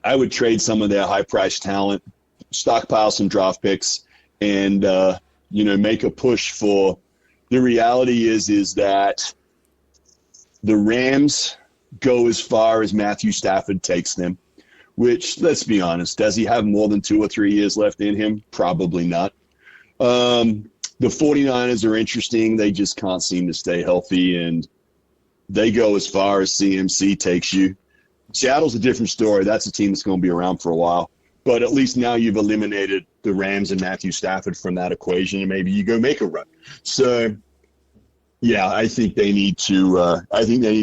I would trade some of their high-priced talent, stockpile some draft picks, and make a push for. The reality is that the Rams go as far as Matthew Stafford takes them, which, let's be honest, does he have more than 2 or 3 years left in him? Probably not. The 49ers are interesting. They just can't seem to stay healthy, and they go as far as CMC takes you. Seattle's a different story. That's a team that's going to be around for a while. But at least now you've eliminated the Rams and Matthew Stafford from that equation, and maybe you go make a run. So, yeah, I think they need to.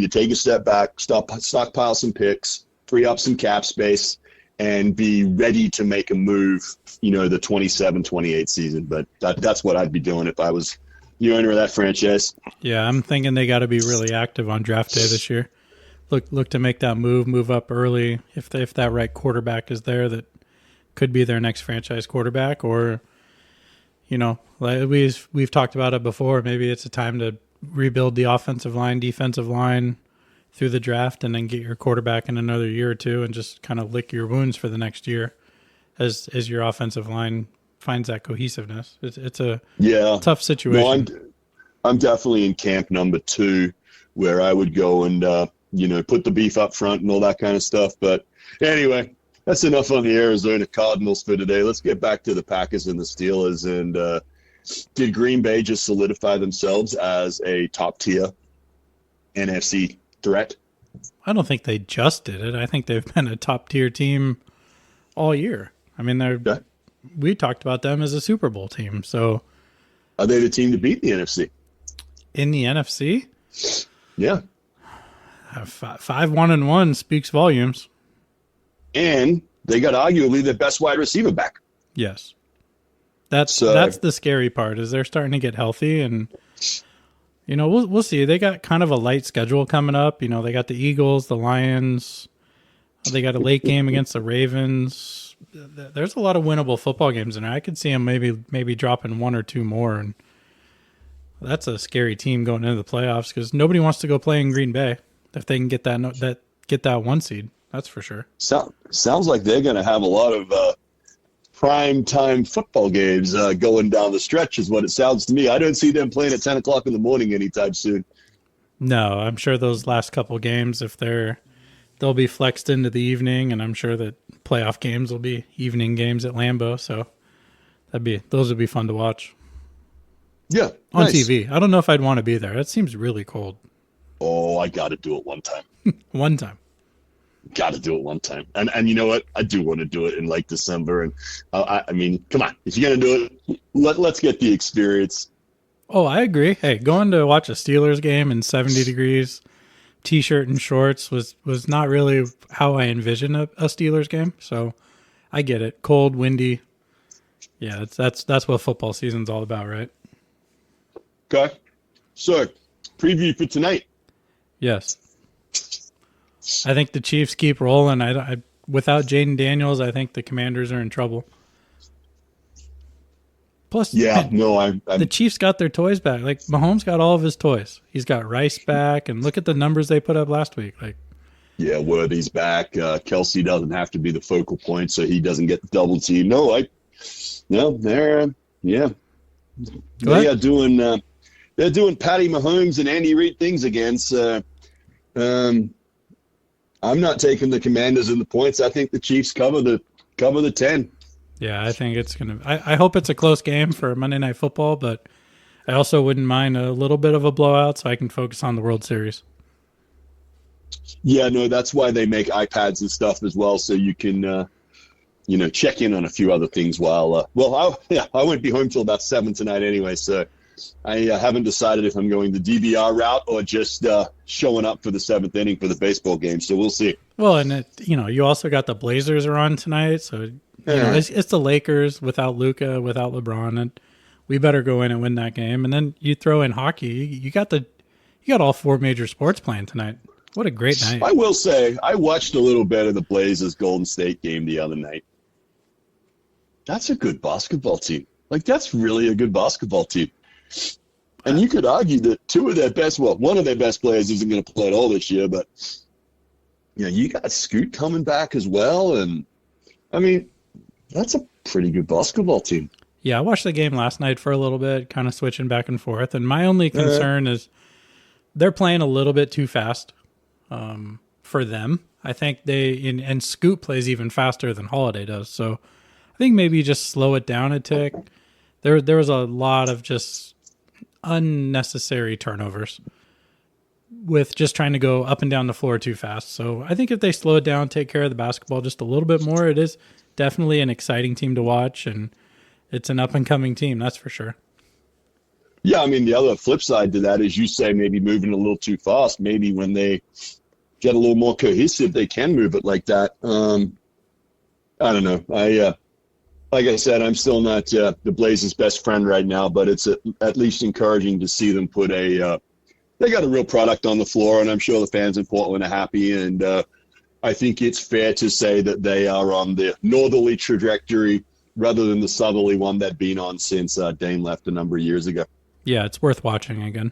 Take a step back, stockpile some picks, free up some cap space, and be ready to make a move. The 27-28 season. But that's what I'd be doing if I was the owner of that franchise. Yeah, I'm thinking they got to be really active on draft day this year. Look to make that move up early if that right quarterback is there that could be their next franchise quarterback, or like we've talked about it before, maybe it's a time to rebuild the offensive line, defensive line through the draft, and then get your quarterback in another year or two and just kind of lick your wounds for the next year as your offensive line finds that cohesiveness. It's a tough situation. No, I'm definitely in camp number 2, where I would go and put the beef up front and all that kind of stuff. But anyway, that's enough on the Arizona Cardinals for today. Let's get back to the Packers and the Steelers. And did Green Bay just solidify themselves as a top-tier NFC threat? I don't think they just did it. I think they've been a top-tier team all year. I mean, we talked about them as a Super Bowl team. So, are they the team to beat the NFC? In the NFC? Yeah. 5-1-1 speaks volumes. And they got arguably the best wide receiver back. Yes. That's the scary part, is they're starting to get healthy, and We'll see. They got kind of a light schedule coming up. They got the Eagles, the Lions. They got a late game against the Ravens. There's a lot of winnable football games in there. I could see them maybe dropping one or two more, and that's a scary team going into the playoffs because nobody wants to go play in Green Bay if they can get that 1 seed. That's for sure. Sounds like they're going to have a lot of prime time football games going down the stretch is what it sounds to me. I don't see them playing at 10 o'clock in the morning anytime soon. No, I'm sure those last couple games, if they'll be flexed into the evening, and I'm sure that playoff games will be evening games at Lambeau. So those would be fun to watch. Yeah, on nice. TV. I don't know if I'd want to be there. It seems really cold. Oh, I got to do it one time. One time. Got to do it one time. And you know what? I do want to do it in like December. And I mean, come on. If you're going to do it, let's get the experience. Oh, I agree. Hey, going to watch a Steelers game in 70 degrees, T-shirt and shorts was not really how I envision a Steelers game. So I get it. Cold, windy. Yeah, that's what football season's all about, right? Okay. So, preview for tonight. Yes. I think the Chiefs keep rolling. Without Jaden Daniels, I think the Commanders are in trouble. Plus, the Chiefs got their toys back. Like, Mahomes got all of his toys. He's got Rice back, and look at the numbers they put up last week. Yeah, Worthy's back. Kelsey doesn't have to be the focal point, so he doesn't get the double team. They're doing Patty Mahomes and Andy Reid things again. So, I'm not taking the Commanders in the points. I think the Chiefs cover the 10. Yeah, I think it's going to – I hope it's a close game for Monday Night Football, but I also wouldn't mind a little bit of a blowout so I can focus on the World Series. Yeah, no, that's why they make iPads and stuff as well, so you can, check in on a few other things while I won't be home till about 7 tonight anyway, so I haven't decided if I'm going the DVR route or just showing up for the 7th inning for the baseball game, so we'll see. Well, and you also got the Blazers are on tonight, so it's the Lakers without Luka, without LeBron, and we better go in and win that game. And then you throw in hockey. You got all 4 major sports playing tonight. What a great night! I will say I watched a little bit of the Blazers Golden State game the other night. That's a good basketball team. That's really a good basketball team. And you could argue that one of their best players isn't going to play at all this year, but you got Scoot coming back as well, and I mean, that's a pretty good basketball team. Yeah, I watched the game last night for a little bit, kind of switching back and forth, and my only concern is they're playing a little bit too fast for them. I think and Scoot plays even faster than Holiday does, so I think maybe just slow it down a tick. There was a lot of just unnecessary turnovers with just trying to go up and down the floor too fast. So I think if they slow it down, take care of the basketball just a little bit more, it is definitely an exciting team to watch, and it's an up-and-coming team, that's for sure. Yeah, I mean, the other flip side to that is you say maybe moving a little too fast. Maybe when they get a little more cohesive, they can move it like that. I don't know. Like I said, I'm still not the Blazers' best friend right now, but it's at least encouraging to see them put they got a real product on the floor, and I'm sure the fans in Portland are happy. And I think it's fair to say that they are on the northerly trajectory rather than the southerly one they've been on since Dane left a number of years ago. Yeah, it's worth watching again.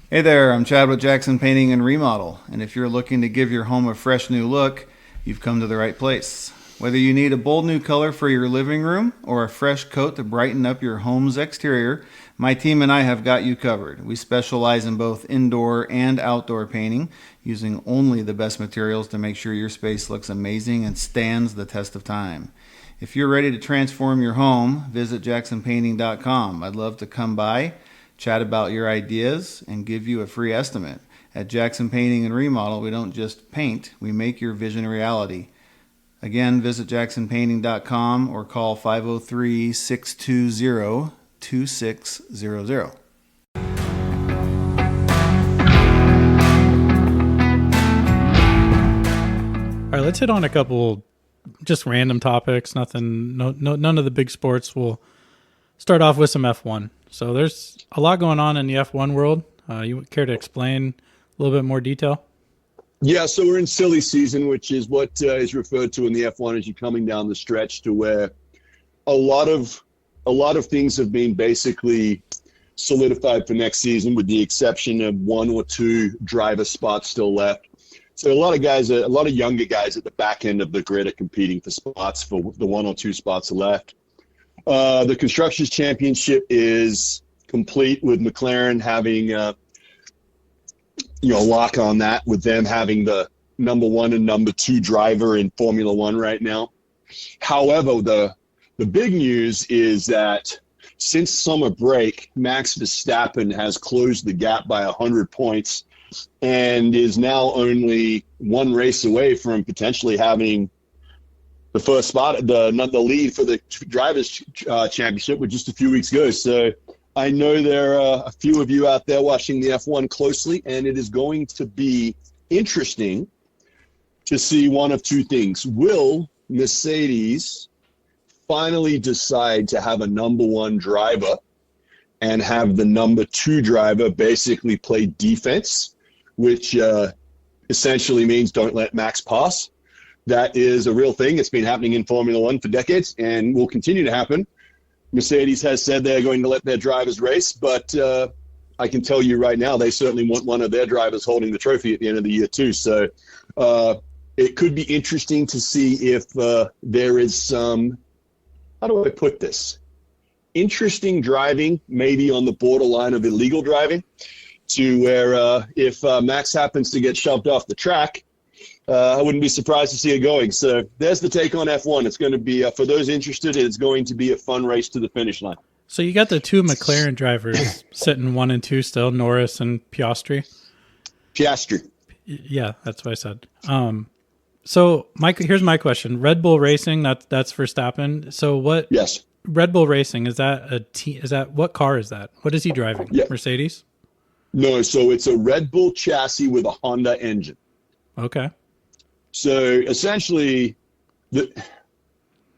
Hey there, I'm Chad with Jackson Painting and Remodel, and if you're looking to give your home a fresh new look, you've come to the right place. Whether you need a bold new color for your living room or a fresh coat to brighten up your home's exterior, my team and I have got you covered. We specialize in both indoor and outdoor painting, using only the best materials to make sure your space looks amazing and stands the test of time. If you're ready to transform your home, visit jacksonpainting.com. I'd love to come by, chat about your ideas, and give you a free estimate. At Jackson Painting and Remodel, we don't just paint, we make your vision a reality. Again, visit jacksonpainting.com or call 503-620-2600. All right, let's hit on a couple just random topics. None of the big sports. We'll start off with some F1. So there's a lot going on in the F1 world. You care to explain a little bit more detail? Yeah, so we're in silly season, which is what is referred to in the F1 as you're coming down the stretch to where a lot of things have been basically solidified for next season, with the exception of one or two driver spots still left. So a lot of younger guys at the back end of the grid are competing for spots for the one or two spots left. The Constructors' Championship is complete with McLaren having lock on that, with them having the number one and number two driver in Formula One right now. However, the big news is that since summer break, Max Verstappen has closed the gap by 100 points and is now only one race away from potentially having the first spot, the lead for the Drivers' Championship, with just a few weeks ago. So I know there are a few of you out there watching the F1 closely, and it is going to be interesting to see one of two things. Will Mercedes finally decide to have a number one driver and have the number two driver basically play defense, which essentially means don't let Max pass? That is a real thing. It's been happening in Formula One for decades and will continue to happen. Mercedes has said they're going to let their drivers race, but I can tell you right now, they certainly want one of their drivers holding the trophy at the end of the year too. So it could be interesting to see if there is some, how do I put this? Interesting driving, maybe on the borderline of illegal driving, to where if Max happens to get shoved off the track, I wouldn't be surprised to see it going. So there's the take on F1. It's going to be, for those interested, it's going to be a fun race to the finish line. So you got the two McLaren drivers sitting 1 and 2 still, Norris and Piastri. Yeah, that's what I said. So here's my question: Red Bull Racing, that's Verstappen. So what? Yes. Red Bull Racing, is that what car is that? What is he driving? Yeah. Mercedes? No, so it's a Red Bull chassis with a Honda engine. Okay. So essentially, the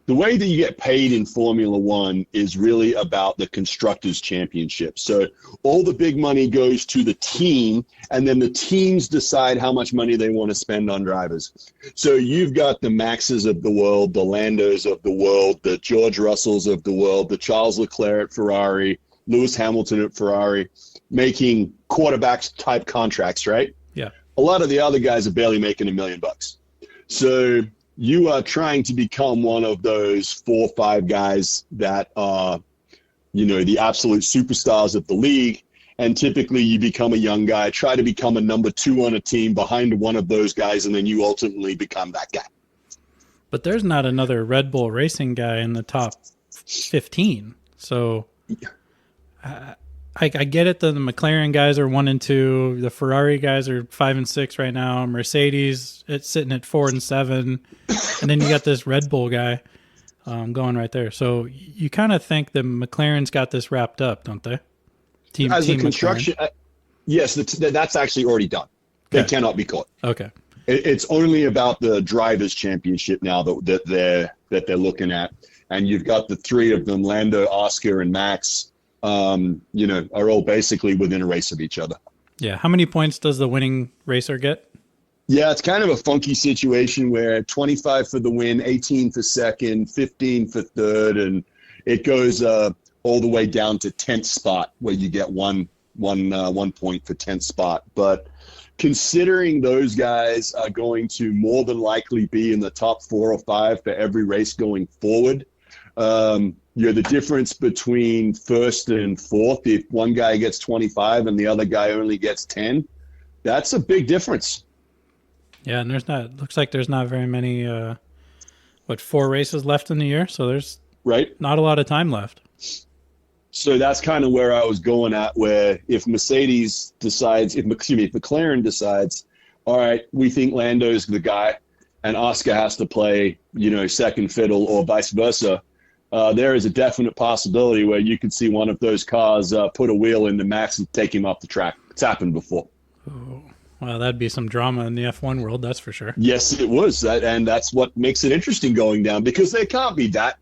way that you get paid in Formula One is really about the Constructors' Championship. So all the big money goes to the team, and then the teams decide how much money they want to spend on drivers. So you've got the Maxes of the world, the Landos of the world, the George Russells of the world, the Charles Leclerc at Ferrari, Lewis Hamilton at Ferrari, making quarterbacks type contracts, right? Yeah. A lot of the other guys are barely making $1 million. So you are trying to become one of those 4 or 5 guys that are, the absolute superstars of the league. And typically you become a young guy, try to become a number 2 on a team behind one of those guys, and then you ultimately become that guy. But there's not another Red Bull Racing guy in the top 15. So I get it that the McLaren guys are 1 and 2. The Ferrari guys are 5 and 6 right now. Mercedes, it's sitting at 4 and 7. And then you got this Red Bull guy going right there. So you kind of think that McLaren's got this wrapped up, don't they? Team construction, yes, that's actually already done. They cannot be caught. Okay. It's only about the Drivers' Championship now that they're looking at. And you've got the 3 of them, Lando, Oscar, and Max, are all basically within a race of each other. Yeah. How many points does the winning racer get? Yeah, it's kind of a funky situation where 25 for the win, 18 for second, 15 for third, and it goes all the way down to 10th spot, where you get one point for 10th spot. But considering those guys are going to more than likely be in the top 4 or 5 for every race going forward, the difference between first and fourth, if one guy gets 25 and the other guy only gets 10, that's a big difference. Yeah, and looks like there's not very many, 4 races left in the year, so there's not a lot of time left. So that's kind of where I was going at, where if McLaren decides, all right, we think Lando's the guy and Oscar has to play, second fiddle or vice versa, there is a definite possibility where you could see one of those cars put a wheel into Max and take him off the track. It's happened before. Oh, well, that'd be some drama in the F1 world, that's for sure. Yes, it was. And that's what makes it interesting going down, because they can't be that,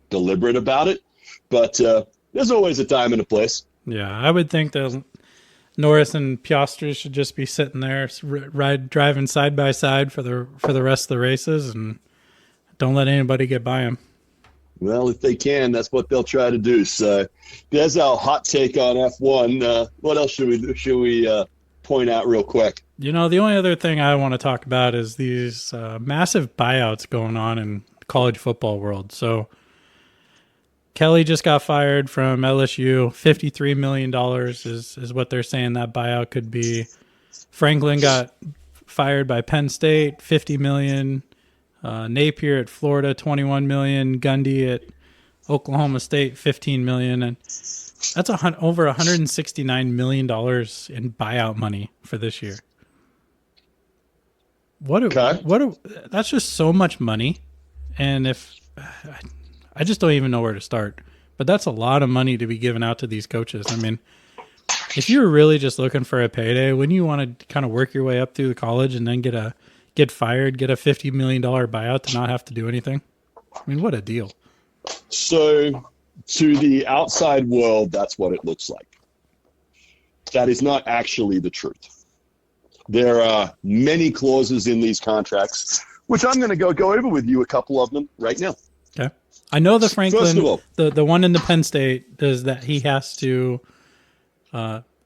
deliberate about it. But there's always a time and a place. Yeah, I would think that Norris and Piastri should just be sitting there, driving side by side for the rest of the races, and don't let anybody get by them. Well, if they can, that's what they'll try to do. So there's our hot take on F1. What else should we point out real quick? The only other thing I want to talk about is these massive buyouts going on in college football world. So Kelly just got fired from LSU. $53 million is what they're saying that buyout could be. Franklin got fired by Penn State, $50 million. Napier at Florida, $21 million. Gundy at Oklahoma State, $15 million. And that's over $169 million in buyout money for this year. That's just so much money. And I just don't even know where to start. But that's a lot of money to be given out to these coaches. I mean, if you're really just looking for a payday, wouldn't you want to kind of work your way up through the college and then get fired, get a $50 million buyout to not have to do anything? I mean, what a deal. So to the outside world, that's what it looks like. That is not actually the truth. There are many clauses in these contracts, which I'm going to go over with you, a couple of them right now. Okay. I know the Franklin, First of all, the one in the Penn State does that. He has to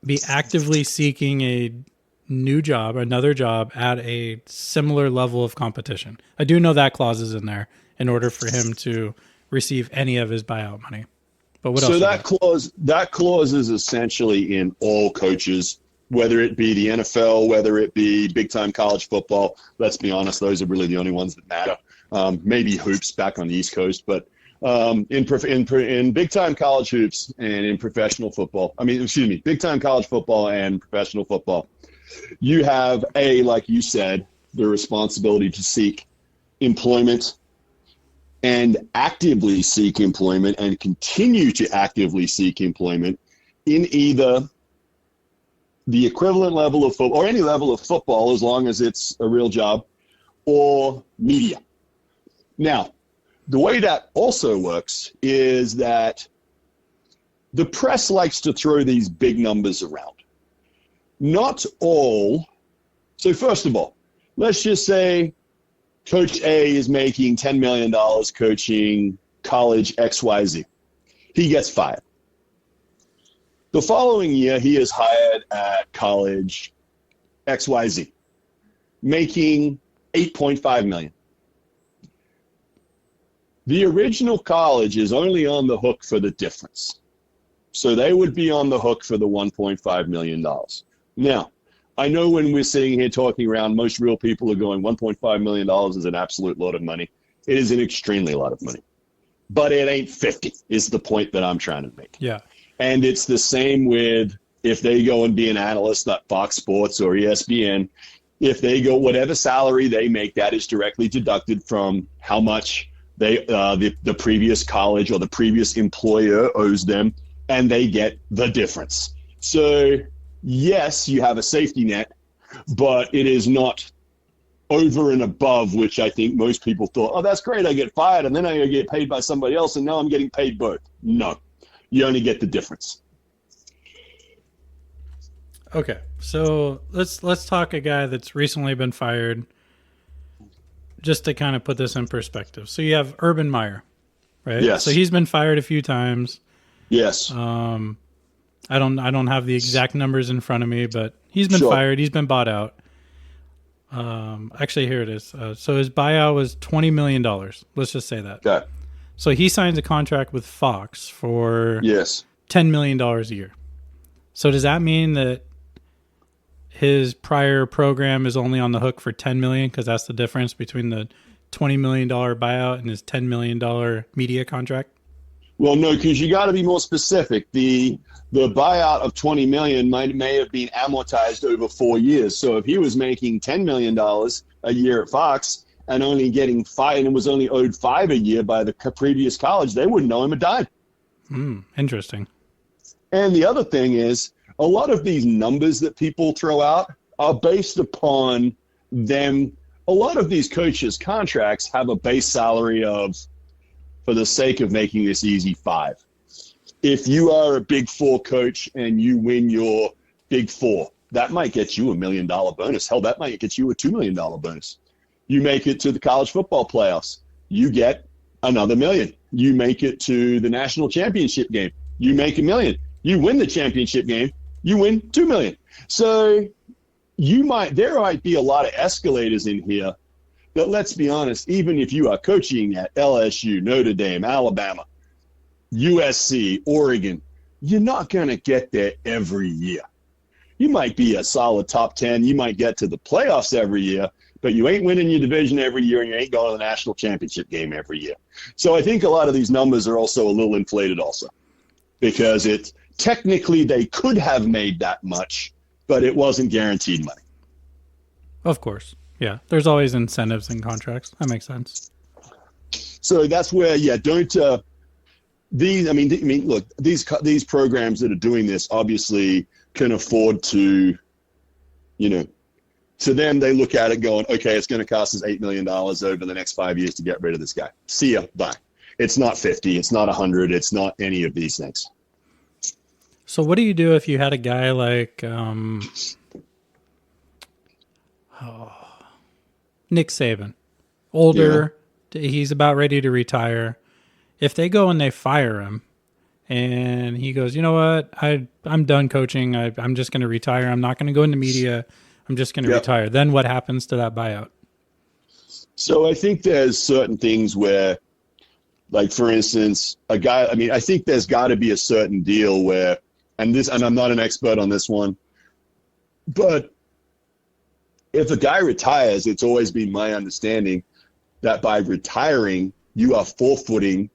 be actively seeking another job at a similar level of competition. I do know that clause is in there in order for him to receive any of his buyout money. But what else? So that clause is essentially in all coaches, whether it be the NFL, whether it be big time college football. Let's be honest, those are really the only ones that matter. Maybe hoops back on the East Coast, but in big time college hoops and in professional football, big time college football and professional football, you have like you said, the responsibility to seek employment and actively seek employment and continue to actively seek employment in either the equivalent level of football or any level of football, as long as it's a real job, or media. Now, the way that also works is that the press likes to throw these big numbers around. Not all. So first of all, let's just say Coach A is making $10 million coaching college XYZ. He gets fired. The following year, he is hired at college XYZ, making $8.5 million. The original college is only on the hook for the difference. So they would be on the hook for the $1.5 million. Now, I know when we're sitting here talking around, most real people are going, $1.5 million is an absolute lot of money. It is an extremely lot of money. But it ain't 50 is the point that I'm trying to make. Yeah. And it's the same with if they go and be an analyst at Fox Sports or ESPN. If they go, whatever salary they make, that is directly deducted from how much the previous college or the previous employer owes them, and they get the difference. So yes, you have a safety net, but it is not over and above, which I think most people thought, oh, that's great, I get fired, and then I get paid by somebody else, and now I'm getting paid both. No, you only get the difference. Okay, so let's talk a guy that's recently been fired, just to kind of put this in perspective. So you have Urban Meyer, right? Yes. So he's been fired a few times. Yes. I don't have the exact numbers in front of me, but he's been Sure. fired. He's been bought out. Actually, here it is. So his buyout was $20 million. Let's just say that. Okay. So he signs a contract with Fox for Yes. $10 million a year. So does that mean that his prior program is only on the hook for $10 million because that's the difference between the $20 million buyout and his $10 million media contract? Well, no, because you got to be more specific. The buyout of $20 million may have been amortized over 4 years. So if he was making $10 million a year at Fox and only getting $5 and was only owed $5 a year by the previous college, they wouldn't owe him a dime. Interesting. And the other thing is, a lot of these numbers that people throw out are based upon them. A lot of these coaches' contracts have a base salary of, for the sake of making this easy, $5. if you are a Big Four coach and you win your Big Four, that might get you $1 million bonus. Hell, that might get you a $2 million bonus. You make it to the college football playoffs, you get another $1 million. You make it to the national championship game, you make $1 million. You win the championship game, you win $2 million. So there might be a lot of escalators in here. But let's be honest, even if you are coaching at LSU, Notre Dame, Alabama, USC, Oregon, you're not going to get there every year. You might be a solid top 10. You might get to the playoffs every year, but you ain't winning your division every year, and you ain't going to the national championship game every year. So I think a lot of these numbers are also a little inflated also, because technically they could have made that much, but it wasn't guaranteed money. Of course. Yeah. There's always incentives in contracts. That makes sense. So that's where, don't look, these programs that are doing this obviously can afford to, to them, they look at it going, okay, it's going to cost us $8 million over the next 5 years to get rid of this guy. See ya, bye. It's not 50, it's not 100, it's not any of these things. So what do you do if you had a guy like Nick Saban, older, he's about ready to retire. If they go and they fire him and he goes, you know what, I'm done coaching. I'm just going to retire. I'm not going to go into media. I'm just going to retire. Then what happens to that buyout? So I think there's certain things where, like, for instance, I think there's got to be a certain deal where, and I'm not an expert on this one, but if a guy retires, it's always been my understanding that by retiring, you are forfeiting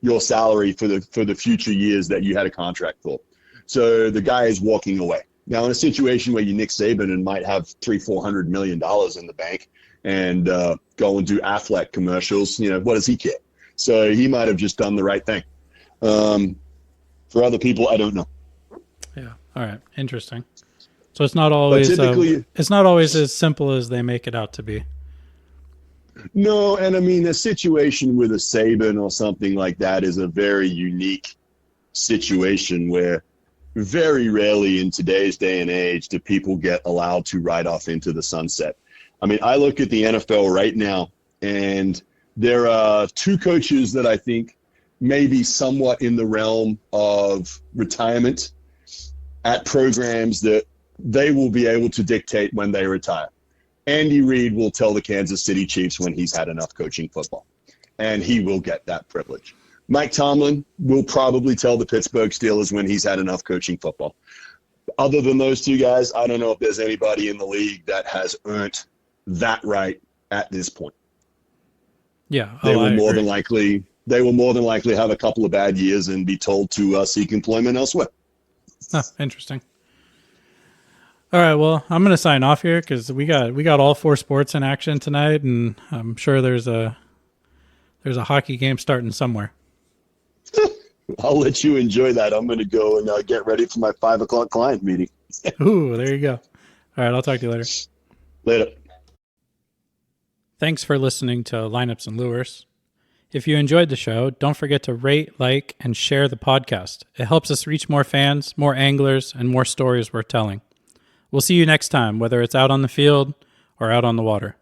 your salary for the future years that you had a contract for. So the guy is walking away. Now, in a situation where you Nick Saban and might have $300-400 million in the bank and go and do Affleck commercials, what does he care? So he might have just done the right thing. For other people, I don't know. Yeah. All right. Interesting. So it's not always as simple as they make it out to be. No, and I mean, a situation with a Saban or something like that is a very unique situation where very rarely in today's day and age do people get allowed to ride off into the sunset. I mean, I look at the NFL right now, and there are two coaches that I think may be somewhat in the realm of retirement at programs that they will be able to dictate when they retire. Andy Reid will tell the Kansas City Chiefs when he's had enough coaching football, and he will get that privilege. Mike Tomlin will probably tell the Pittsburgh Steelers when he's had enough coaching football. Other than those two guys, I don't know if there's anybody in the league that has earned that right at this point. Yeah, they will more than likely have a couple of bad years and be told to seek employment elsewhere. Oh, interesting. All right, well, I'm going to sign off here because we got all four sports in action tonight, and I'm sure there's a hockey game starting somewhere. I'll let you enjoy that. I'm going to go and get ready for my 5 o'clock client meeting. Ooh, there you go. All right, I'll talk to you later. Later. Thanks for listening to Lineups and Lures. If you enjoyed the show, don't forget to rate, like, and share the podcast. It helps us reach more fans, more anglers, and more stories worth telling. We'll see you next time, whether it's out on the field or out on the water.